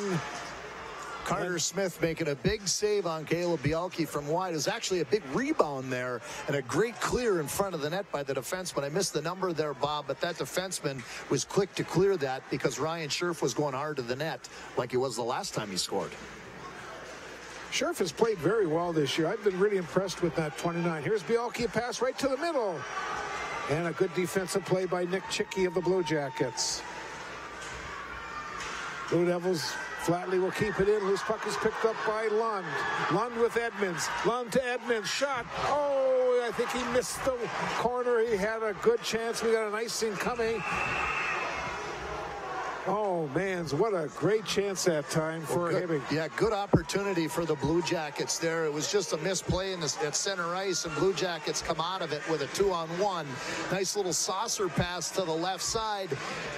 Speaker 1: Carter Smith making a big save on Caleb Bialke from wide. It was actually a big rebound there and a great clear in front of the net by the defenseman. I missed the number there, Bob, but that defenseman was quick to clear that because Ryan Scherf was going hard to the net like he was the last time he scored.
Speaker 2: Scherf has played very well this year. I've been really impressed with that 29. Here's Bialke, a pass right to the middle. And a good defensive play by Nick Chicky of the Blue Jackets. Blue Devils flatly will keep it in. Loose puck is picked up by Lund. Lund with Edmonds. Lund to Edmonds. Shot. Oh, I think he missed the corner. He had a good chance. We got an icing coming. Oh, man, what a great chance that time for Hibbing.
Speaker 1: Yeah, good opportunity for the Blue Jackets there. It was just a misplay at center ice, and Blue Jackets come out of it with a 2-on-1. Nice little saucer pass to the left side.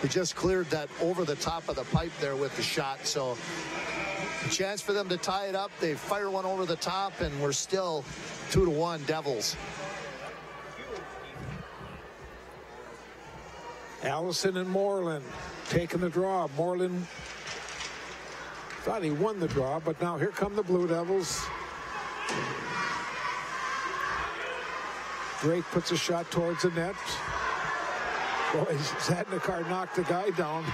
Speaker 1: He just cleared that over the top of the pipe there with the shot. So a chance for them to tie it up. They fire one over the top, and we're still 2-1 Devils.
Speaker 2: Allison and Moreland taking the draw. Moreland thought he won the draw, but now here come the Blue Devils. Drake puts a shot towards the net. Boy, Zadnikar knocked the guy down.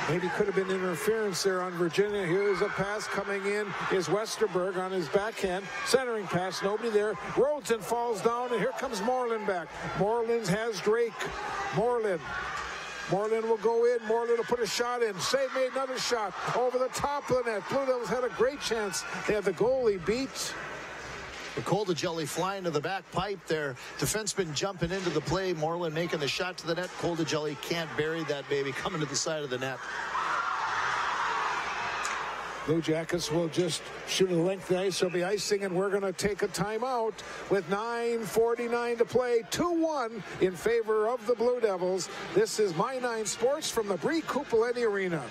Speaker 2: Maybe could have been interference there on Virginia. Here's a pass coming in. Is Westerberg on his backhand. Centering pass, nobody there. Rhodes and falls down, and here comes Moreland back. Moreland has Drake. Moreland will go in. Moreland will put a shot in. Save made another shot over the top of the net. Blue Devils had a great chance. They had the goalie beat.
Speaker 1: Cotigelli flying to the back pipe there. Defenseman jumping into the play. Moreland making the shot to the net. Cotigelli can't bury that baby coming to the side of the net.
Speaker 2: Blue Jackets will just shoot a length of the ice. There'll be icing, and we're going to take a timeout with 9:49 to play. 2-1 in favor of the Blue Devils. This is My 9 Sports from the Brie Cupoletti Arena.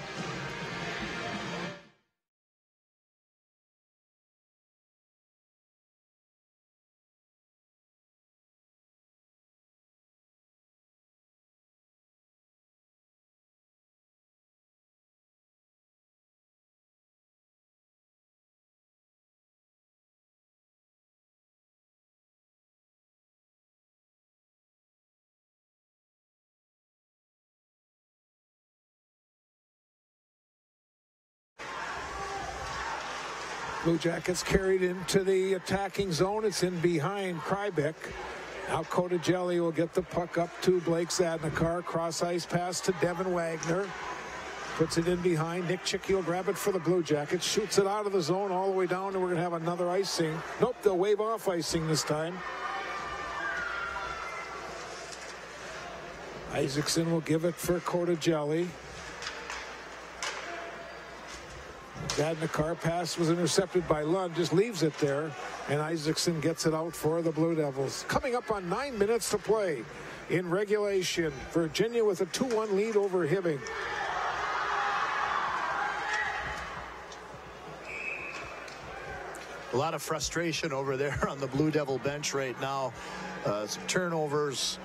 Speaker 2: Blue Jackets carried into the attacking zone. It's in behind Krybeck. Now Cotigelli will get the puck up to Blake Zadnikar. Cross ice pass to Devin Wagner. Puts it in behind. Nick Chicky will grab it for the Blue Jackets. Shoots it out of the zone all the way down, and we're going to have another icing. Nope, they'll wave off icing this time. Isaacson will give it for Cotigelli. Zadnikar pass was intercepted by Lund, just leaves it there, and Isaacson gets it out for the Blue Devils. Coming up on 9 minutes to play in regulation. Virginia with a 2-1 lead over Hibbing.
Speaker 1: A lot of frustration over there on the Blue Devil bench right now. Some turnovers.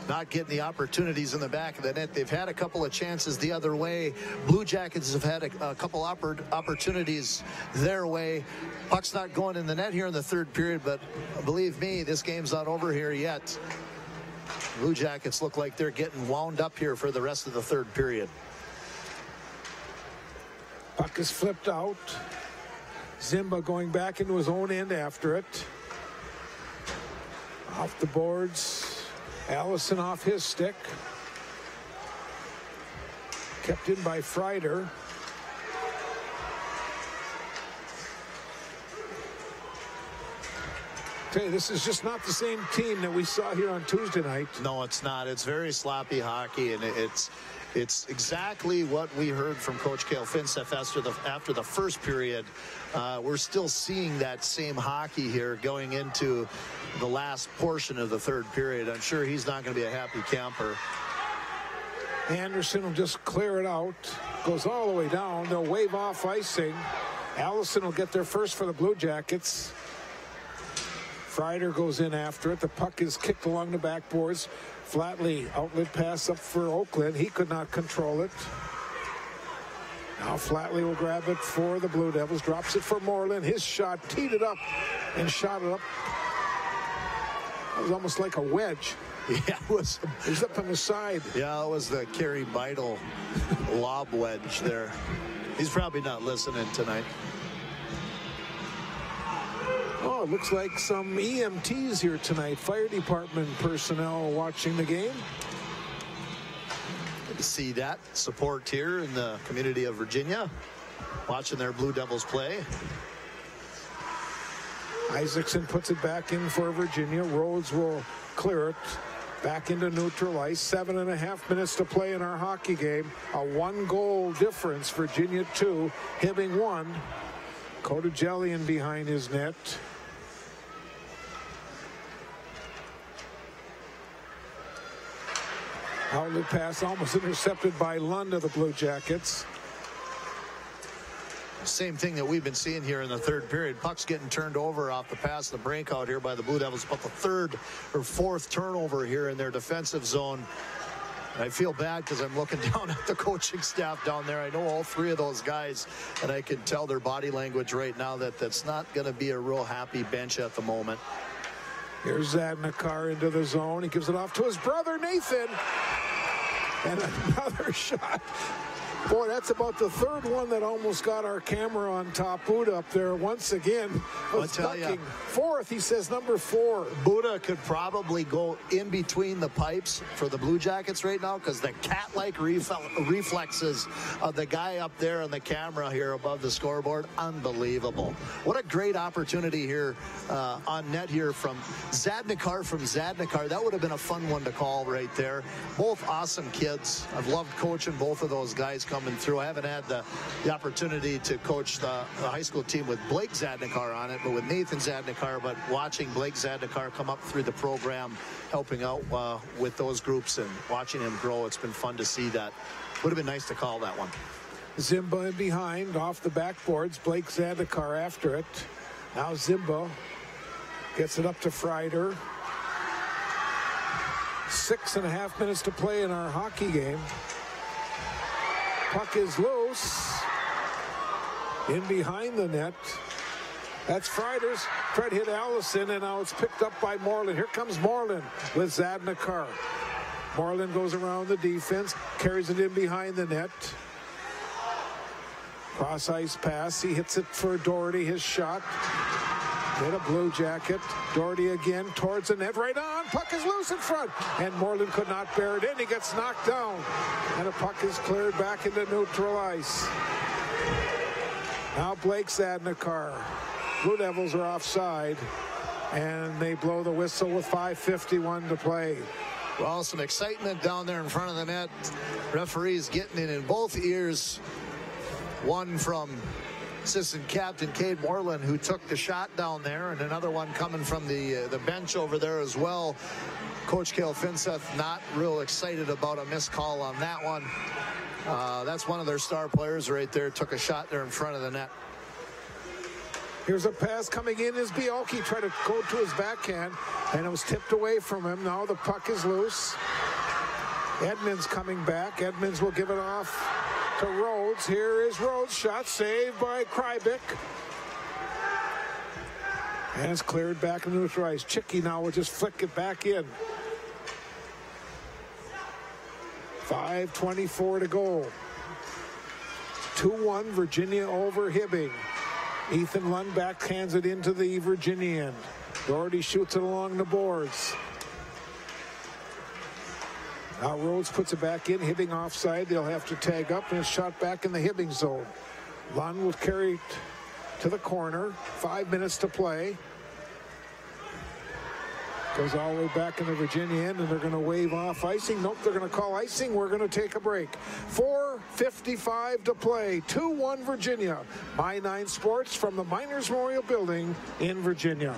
Speaker 1: Not getting the opportunities in the back of the net. They've had a couple of chances the other way. Blue Jackets have had a couple opportunities their way. Puck's not going in the net here in the third period, but believe me, this game's not over here yet. Blue Jackets look like they're getting wound up here for the rest of the third period.
Speaker 2: Puck is flipped out. Zimba going back into his own end after it. Off the boards. Allison off his stick. Kept in by Freider. Okay, this is just not the same team that we saw here on Tuesday night.
Speaker 1: No, it's not. It's very sloppy hockey, and it's exactly what we heard from Coach Cale Finseth after the first period. We're still seeing that same hockey here going into the last portion of the third period. I'm sure he's not going to be a happy camper.
Speaker 2: Anderson will just clear it out. Goes all the way down. They'll wave off icing. Allison will get there first for the Blue Jackets. Freider goes in after it. The puck is kicked along the backboards. Flatley, outlet pass up for Oakland. He could not control it. Now Flatley will grab it for the Blue Devils. Drops it for Moreland. His shot teed it up and shot it up. It was almost like a wedge.
Speaker 1: Yeah, it was
Speaker 2: up on the side.
Speaker 1: Yeah, it was the Kerry Beidel lob wedge there. He's probably not listening tonight.
Speaker 2: Oh, it looks like some EMTs here tonight. Fire department personnel watching the game.
Speaker 1: Good to see that support here in the community of Virginia, watching their Blue Devils play.
Speaker 2: Isaacson puts it back in for Virginia. Rhodes will clear it back into neutral ice. 7.5 minutes to play in our hockey game. A 1-goal difference. Virginia 2, Hibbing 1. Kotajellian behind his net. Outlet pass almost intercepted by Lund of the Blue Jackets.
Speaker 1: Same thing that we've been seeing here in the third period. Puck's getting turned over off the pass, the breakout here by the Blue Devils. About the third or fourth turnover here in their defensive zone. I feel bad because I'm looking down at the coaching staff down there. I know all three of those guys, and I can tell their body language right now that that's not going to be a real happy bench at the moment.
Speaker 2: Here's Zadnikar into the zone. He gives it off to his brother, Nathan. And another shot. Boy, that's about the third one that almost got our camera on top. Buda up there once again.
Speaker 1: I'll tell you.
Speaker 2: Fourth, he says number 4.
Speaker 1: Buda could probably go in between the pipes for the Blue Jackets right now because the cat-like reflexes of the guy up there on the camera here above the scoreboard, unbelievable. What a great opportunity here on net here from Zadnikar. That would have been a fun one to call right there. Both awesome kids. I've loved coaching both of those guys coming through. I haven't had the opportunity to coach the high school team with Blake Zadnikar on it, but with Nathan Zadnikar. But watching Blake Zadnikar come up through the program, helping out with those groups and watching him grow, it's been fun to see that. Would have been nice to call that one.
Speaker 2: Zimba in behind off the backboards. Blake Zadnikar after it. Now Zimba gets it up to Freider. 6.5 minutes to play in our hockey game. Puck is loose. In behind the net. That's Freider's. Tried to hit Allison, and now it's picked up by Moreland. Here comes Moreland with Zadnikar. Moreland goes around the defense, carries it in behind the net. Cross ice pass. He hits it for Doherty. His shot. Hit a Blue Jacket. Doherty again towards the net. Right on. Puck is loose in front. And Moreland could not bear it in. He gets knocked down. And the puck is cleared back into neutral ice. Now Blake Zadnikar. Blue Devils are offside. And they blow the whistle with 5:51 to play.
Speaker 1: Well, some excitement down there in front of the net. Referees getting it in both ears. One from assistant captain Cade Moreland, who took the shot down there, and another one coming from the bench over there as well. Coach Cale Finseth not real excited about a missed call on that one. That's one of their star players right there. Took a shot there in front of the net.
Speaker 2: Here's a pass coming in as Bialke tried to go to his backhand, and it was tipped away from him. Now the puck is loose. Edmonds coming back. Edmonds will give it off to Rhodes. Here is Rhodes. Shot saved by Krybik. And it's cleared back in neutral ice. Chicky now will just flick it back in. 5:24 to go. 2-1 Virginia over Hibbing. Ethan Lund backhands it into the Virginia end. Doherty shoots it along the boards. Now Rhodes puts it back in. Hibbing offside. They'll have to tag up, and it's shot back in the Hibbing zone. Lund will carry it to the corner. 5 minutes to play. Goes all the way back in the Virginia end, and they're going to wave off icing. Nope, they're going to call icing. We're going to take a break. 4:55 to play. 2-1 Virginia. My 9 Sports from the Miners Memorial Building in Virginia.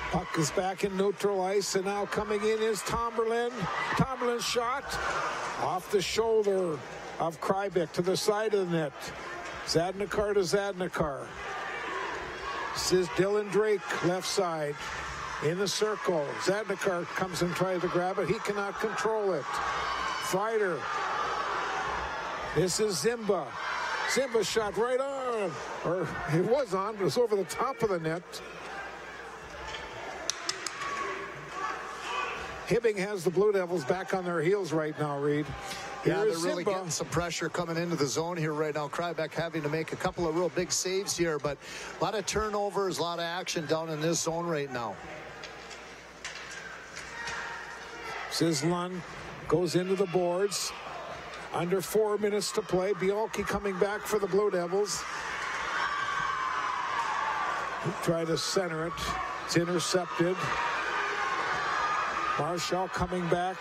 Speaker 2: Puck is back in neutral ice, and now coming in is Tomberlin. Tomberlin's shot off the shoulder of Krybeck to the side of the net. Zadnikar to Zadnikar. This is Dylan Drake, left side, in the circle. Zadnikar comes and tries to grab it. He cannot control it. Frieder. This is Zimba. Zimba shot right on. Or it was on, but it was over the top of the net. Hibbing has the Blue Devils back on their heels right now, Reed.
Speaker 1: Yeah, they're really getting some pressure coming into the zone here right now. Krybeck having to make a couple of real big saves here, but a lot of turnovers, a lot of action down in this zone right now.
Speaker 2: Lund goes into the boards. Under 4 minutes to play. Bialke coming back for the Blue Devils. Try to center it. It's intercepted. Marshall coming back.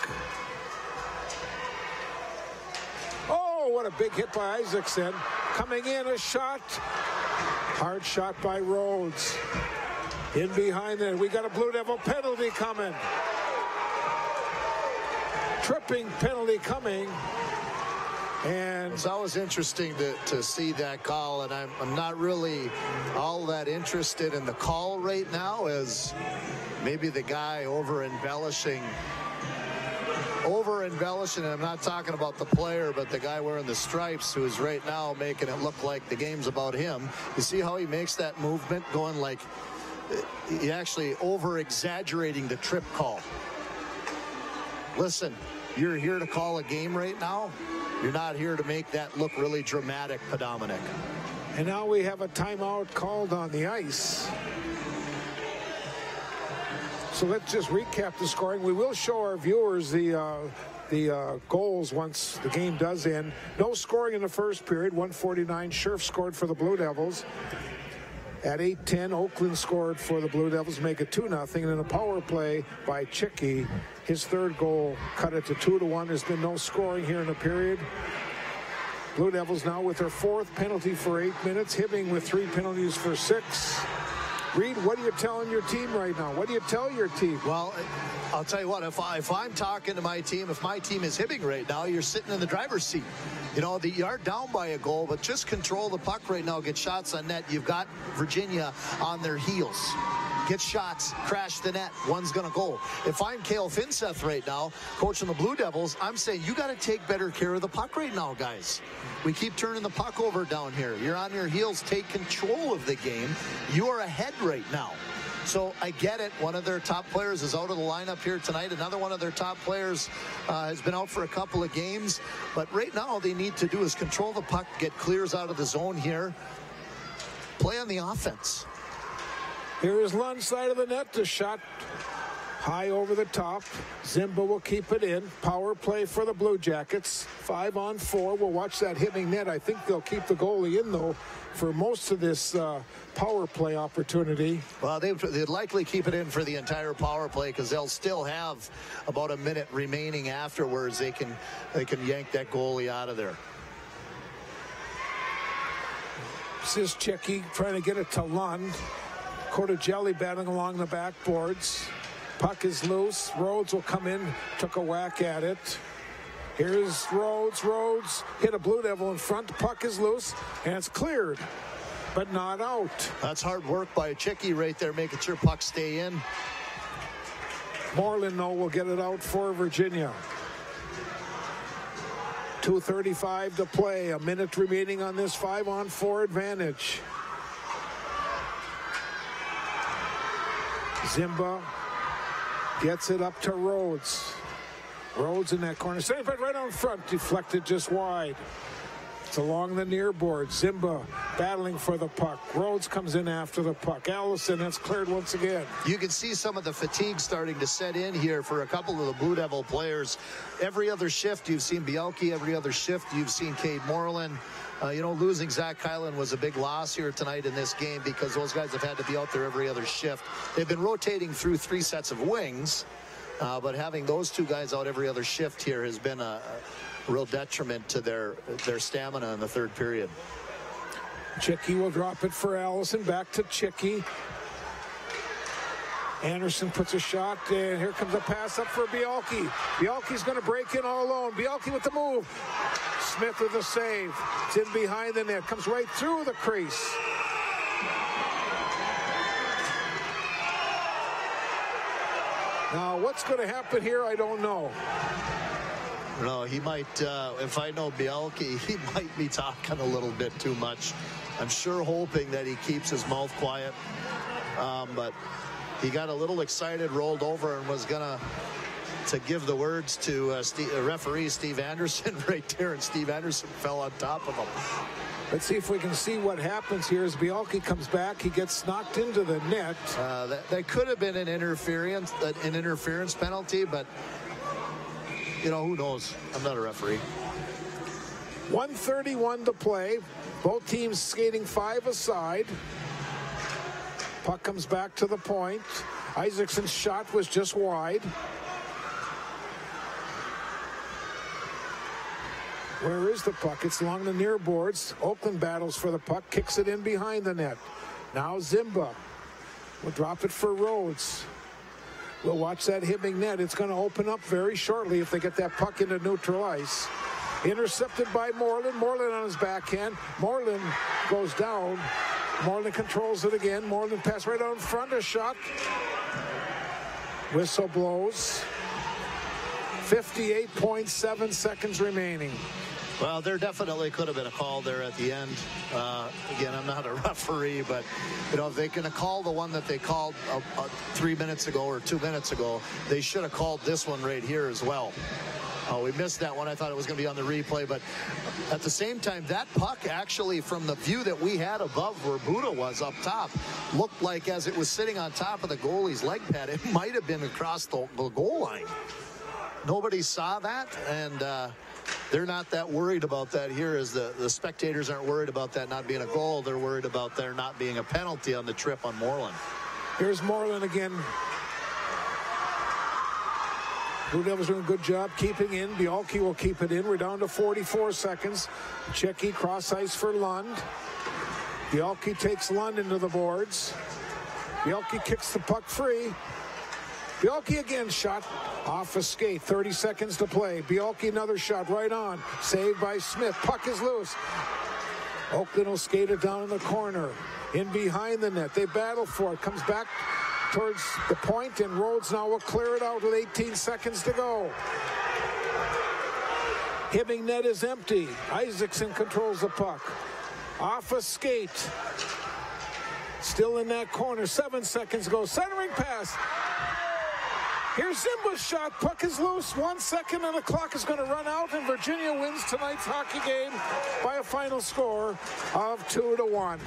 Speaker 2: Oh, what a big hit by Isaacson. Coming in, a shot. Hard shot by Rhodes. In behind it, we got a Blue Devil penalty coming. Tripping penalty coming. And
Speaker 1: it's always interesting to see that call, and I'm not really all that interested in the call right now, as maybe the guy over-embellishing, and I'm not talking about the player, but the guy wearing the stripes, who is right now making it look like the game's about him. You see how he makes that movement, going like he actually over-exaggerating the trip call. Listen, you're here to call a game right now. You're not here to make that look really dramatic, Podominic.
Speaker 2: And now we have a timeout called on the ice. So let's just recap the scoring. We will show our viewers the goals once the game does end. No scoring in the first period. 1:49. Scherf scored for the Blue Devils. At 8:10, Oakland scored for the Blue Devils, make it 2-0. And then a power play by Chicky. His third goal cut it to 2-1. There's been no scoring here in the period. Blue Devils now with their 4th penalty for 8 minutes. Hibbing with 3 penalties for 6. Reed, what are you telling your team right now? What do you tell your team?
Speaker 1: Well, I'll tell you what, if I'm talking to my team, if my team is Hibbing right now, you're sitting in the driver's seat. You know, you are down by a goal, but just control the puck right now, get shots on net. You've got Virginia on their heels. Get shots, crash the net, one's going to go. If I'm Cale Finseth right now, coaching the Blue Devils, I'm saying you got to take better care of the puck right now, guys. We keep turning the puck over down here. You're on your heels. Take control of the game. You are ahead right now. So I get it. One of their top players is out of the lineup here tonight. Another one of their top players has been out for a couple of games. But right now, all they need to do is control the puck, get clears out of the zone here, play on the offense.
Speaker 2: Here is Lund's side of the net. The shot high over the top. Zimba will keep it in. Power play for the Blue Jackets. 5-on-4. We'll watch that Hibbing net. I think they'll keep the goalie in, though, for most of this power play opportunity.
Speaker 1: Well, they'd likely keep it in for the entire power play, because they'll still have about a minute remaining afterwards. They can yank that goalie out of there.
Speaker 2: This is Chicky trying to get it to Lund. Cordigelli battling along the backboards. Puck is loose. Rhodes will come in. Took a whack at it. Here's Rhodes. Rhodes hit a Blue Devil in front. The puck is loose, and it's cleared, but not out.
Speaker 1: That's hard work by Chicky right there, making sure pucks stay in.
Speaker 2: Moreland, though, will get it out for Virginia. 2:35 to play. A minute remaining on this 5-on-4 advantage. Zimba gets it up to Rhodes. Rhodes in that corner. Save it right on front. Deflected just wide. It's along the near board. Zimba battling for the puck. Rhodes comes in after the puck. Allison, that's cleared once again.
Speaker 1: You can see some of the fatigue starting to set in here for a couple of the Blue Devil players. Every other shift, you've seen Bielke. Every other shift, you've seen Cade Moreland. Losing Zach Kylan was a big loss here tonight in this game because those guys have had to be out there every other shift. They've been rotating through 3 sets of wings, but having those 2 guys out every other shift here has been a real detriment to their stamina in the 3rd period.
Speaker 2: Chicky will drop it for Allison. Back to Chicky. Anderson puts a shot, and here comes a pass up for Bielke. Bielke's going to break in all alone. Bielke with the move. Smith with the save. It's in behind the net. Comes right through the crease. Now, what's going to happen here, I don't know.
Speaker 1: No, he might, if I know Bielke, he might be talking a little bit too much. I'm sure hoping that he keeps his mouth quiet. But he got a little excited, rolled over, and was going to give the words to referee Steve Anderson right there, and Steve Anderson fell on top of him.
Speaker 2: Let's see if we can see what happens here as Bielke comes back. He gets knocked into the net.
Speaker 1: That could have been an interference penalty, but who knows? I'm not a referee.
Speaker 2: 1:31 to play. Both teams skating 5 aside. Puck comes back to the point. Isaacson's shot was just wide. Where is the puck? It's along the near boards. Oakland battles for the puck, kicks it in behind the net. Now Zimba will drop it for Rhodes. We'll watch that Hibbing net. It's going to open up very shortly if they get that puck into neutral ice. Intercepted by Moreland. Moreland on his backhand. Moreland goes down. Moreland controls it again. Moreland pass right out in front. A shot. Whistle blows. 58.7 seconds remaining.
Speaker 1: Well, there definitely could have been a call there at the end. Again, I'm not a referee, but if they're going to call the one that they called 3 minutes ago or 2 minutes ago, they should have called this one right here as well. We missed that one. I thought it was going to be on the replay, but at the same time, that puck actually, from the view that we had above where Buddha was up top, looked like as it was sitting on top of the goalie's leg pad, it might have been across the goal line. Nobody saw that, and they're not that worried about that here, as the spectators aren't worried about that not being a goal. They're worried about there not being a penalty on the trip on Moreland.
Speaker 2: Here's Moreland again. Blue Devils doing a good job keeping in. Bielke will keep it in. We're down to 44 seconds. Chicky cross ice for Lund. Bielke takes Lund into the boards. Bielke kicks the puck free. Bielke again, shot off a skate. 30 seconds to play. Bielke another shot right on. Saved by Smith. Puck is loose. Oakland will skate it down in the corner. In behind the net. They battle for it. Comes back towards the point, and Rhodes now will clear it out with 18 seconds to go. Hibbing net is empty. Isaacson controls the puck. Off a skate. Still in that corner. 7 seconds to go. Centering pass. Here's Zimba's shot. Puck is loose. 1 second and the clock is going to run out, and Virginia wins tonight's hockey game by a final score of 2-1.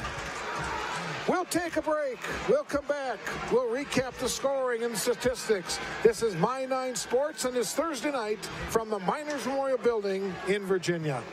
Speaker 2: We'll take a break. We'll come back. We'll recap the scoring and statistics. This is My 9 Sports on this Thursday night from the Miners Memorial Building in Virginia.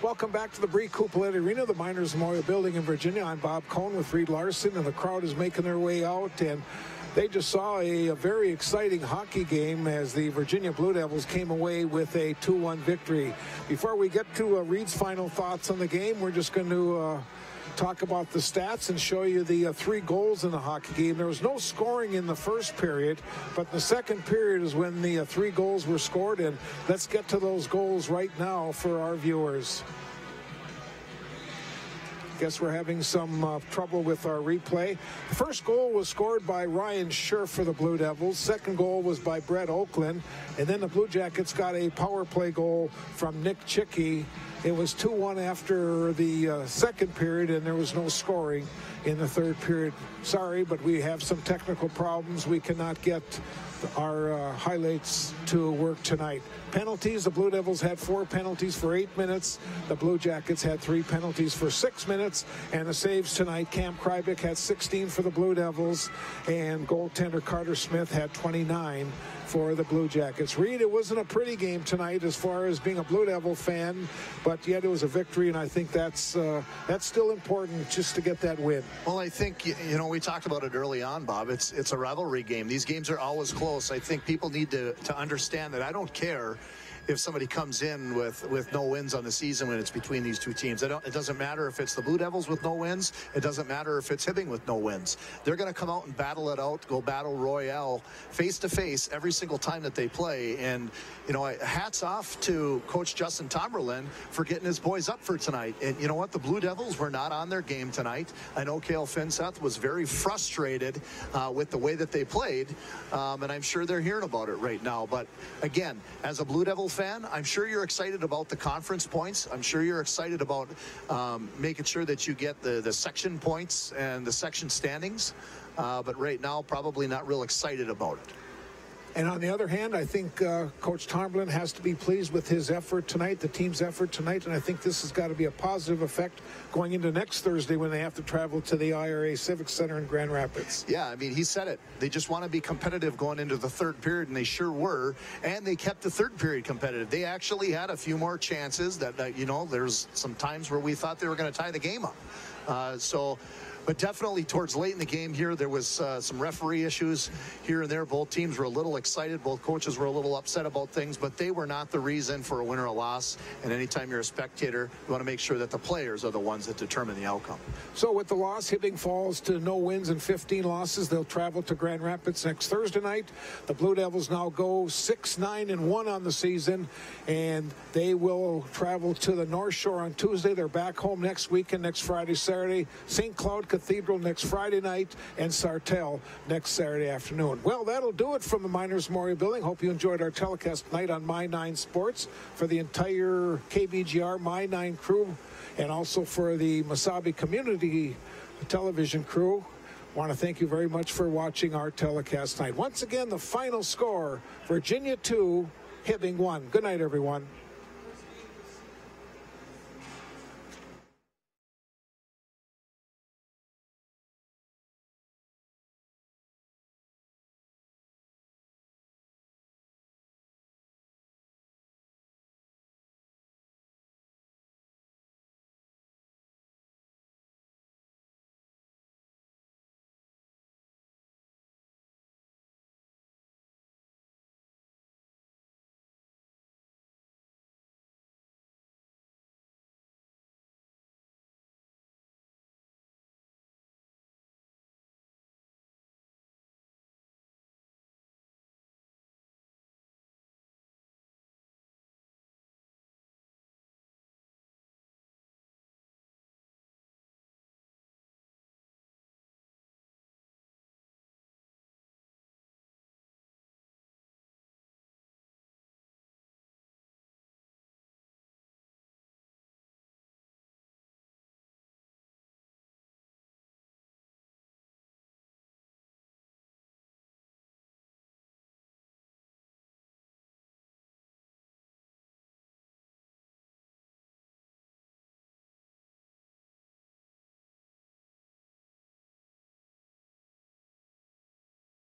Speaker 2: welcome back to the Bree Couplet Arena, the Miners Memorial Building in Virginia. I'm Bob Cohn with Reed Larson, and the crowd is making their way out, and they just saw a very exciting hockey game as the Virginia Blue Devils came away with a 2-1 victory. Before we get to Reed's final thoughts on the game, we're just going to talk about the stats and show you the 3 goals in the hockey game. There was no scoring in the first period, but the second period is when the 3 goals were scored, and let's get to those goals right now for our viewers. Guess we're having some trouble with our replay. The first goal was scored by Ryan Scherf for the Blue Devils. Second goal was by Brett Oakland. And then the Blue Jackets got a power play goal from Nick Chicky. It was 2-1 after the second period, and there was no scoring in the third period. Sorry, but we have some technical problems. We cannot get our highlights to work tonight. Penalties, the Blue Devils had 4 penalties for 8 minutes. The Blue Jackets had 3 penalties for 6 minutes. And the saves tonight, Cam Krybik had 16 for the Blue Devils, and goaltender Carter Smith had 29 for the Blue Jackets. Reed, it wasn't a pretty game tonight as far as being a Blue Devil fan, but yet it was a victory, and I think that's still important just to get that win.
Speaker 1: Well, I think, you know, we talked about it early on, Bob. It's a rivalry game. These games are always close. I think people need to understand that I don't care if somebody comes in with no wins on the season when it's between these two teams. It doesn't matter if it's the Blue Devils with no wins. It doesn't matter if it's Hibbing with no wins. They're going to come out and battle it out, go battle royale face to face every single time that they play. And, you know, hats off to Coach Justin Tomberlin for getting his boys up for tonight. And you know what? The Blue Devils were not on their game tonight. I know Cale Finseth was very frustrated with the way that they played, and I'm sure they're hearing about it right now. But again, as a Blue Devil fan, I'm sure you're excited about the conference points. I'm sure you're excited about making sure that you get the section points and the section standings. But right now, probably not real excited about it.
Speaker 2: And on the other hand, I think Coach Tomberlin has to be pleased with his effort tonight, the team's effort tonight, and I think this has got to be a positive effect going into next Thursday when they have to travel to the IRA Civic Center in Grand Rapids.
Speaker 1: Yeah, I mean, he said it. They just want to be competitive going into the third period, and they sure were, and they kept the third period competitive. They actually had a few more chances that, you know, there's some times where we thought they were going to tie the game up. But definitely towards late in the game here, there was some referee issues here and there. Both teams were a little excited. Both coaches were a little upset about things, but they were not the reason for a win or a loss. And anytime you're a spectator, you want to make sure that the players are the ones that determine the outcome.
Speaker 2: So with the loss, Hibbing falls to no wins and 15 losses. They'll travel to Grand Rapids next Thursday night. The Blue Devils now go 6-9-1 on the season, and they will travel to the North Shore on Tuesday. They're back home next weekend, next Friday, Saturday. St. Cloud Cathedral next Friday night, and Sartell next Saturday afternoon. Well, that'll do it from the Miners Memorial Building. Hope you enjoyed our telecast tonight on My 9 Sports. For the entire KBGR My 9 crew, and also for the Mesabi Community Television crew, I want to thank you very much for watching our telecast tonight. Once again, the final score, Virginia 2, Hibbing 1. Good night, everyone.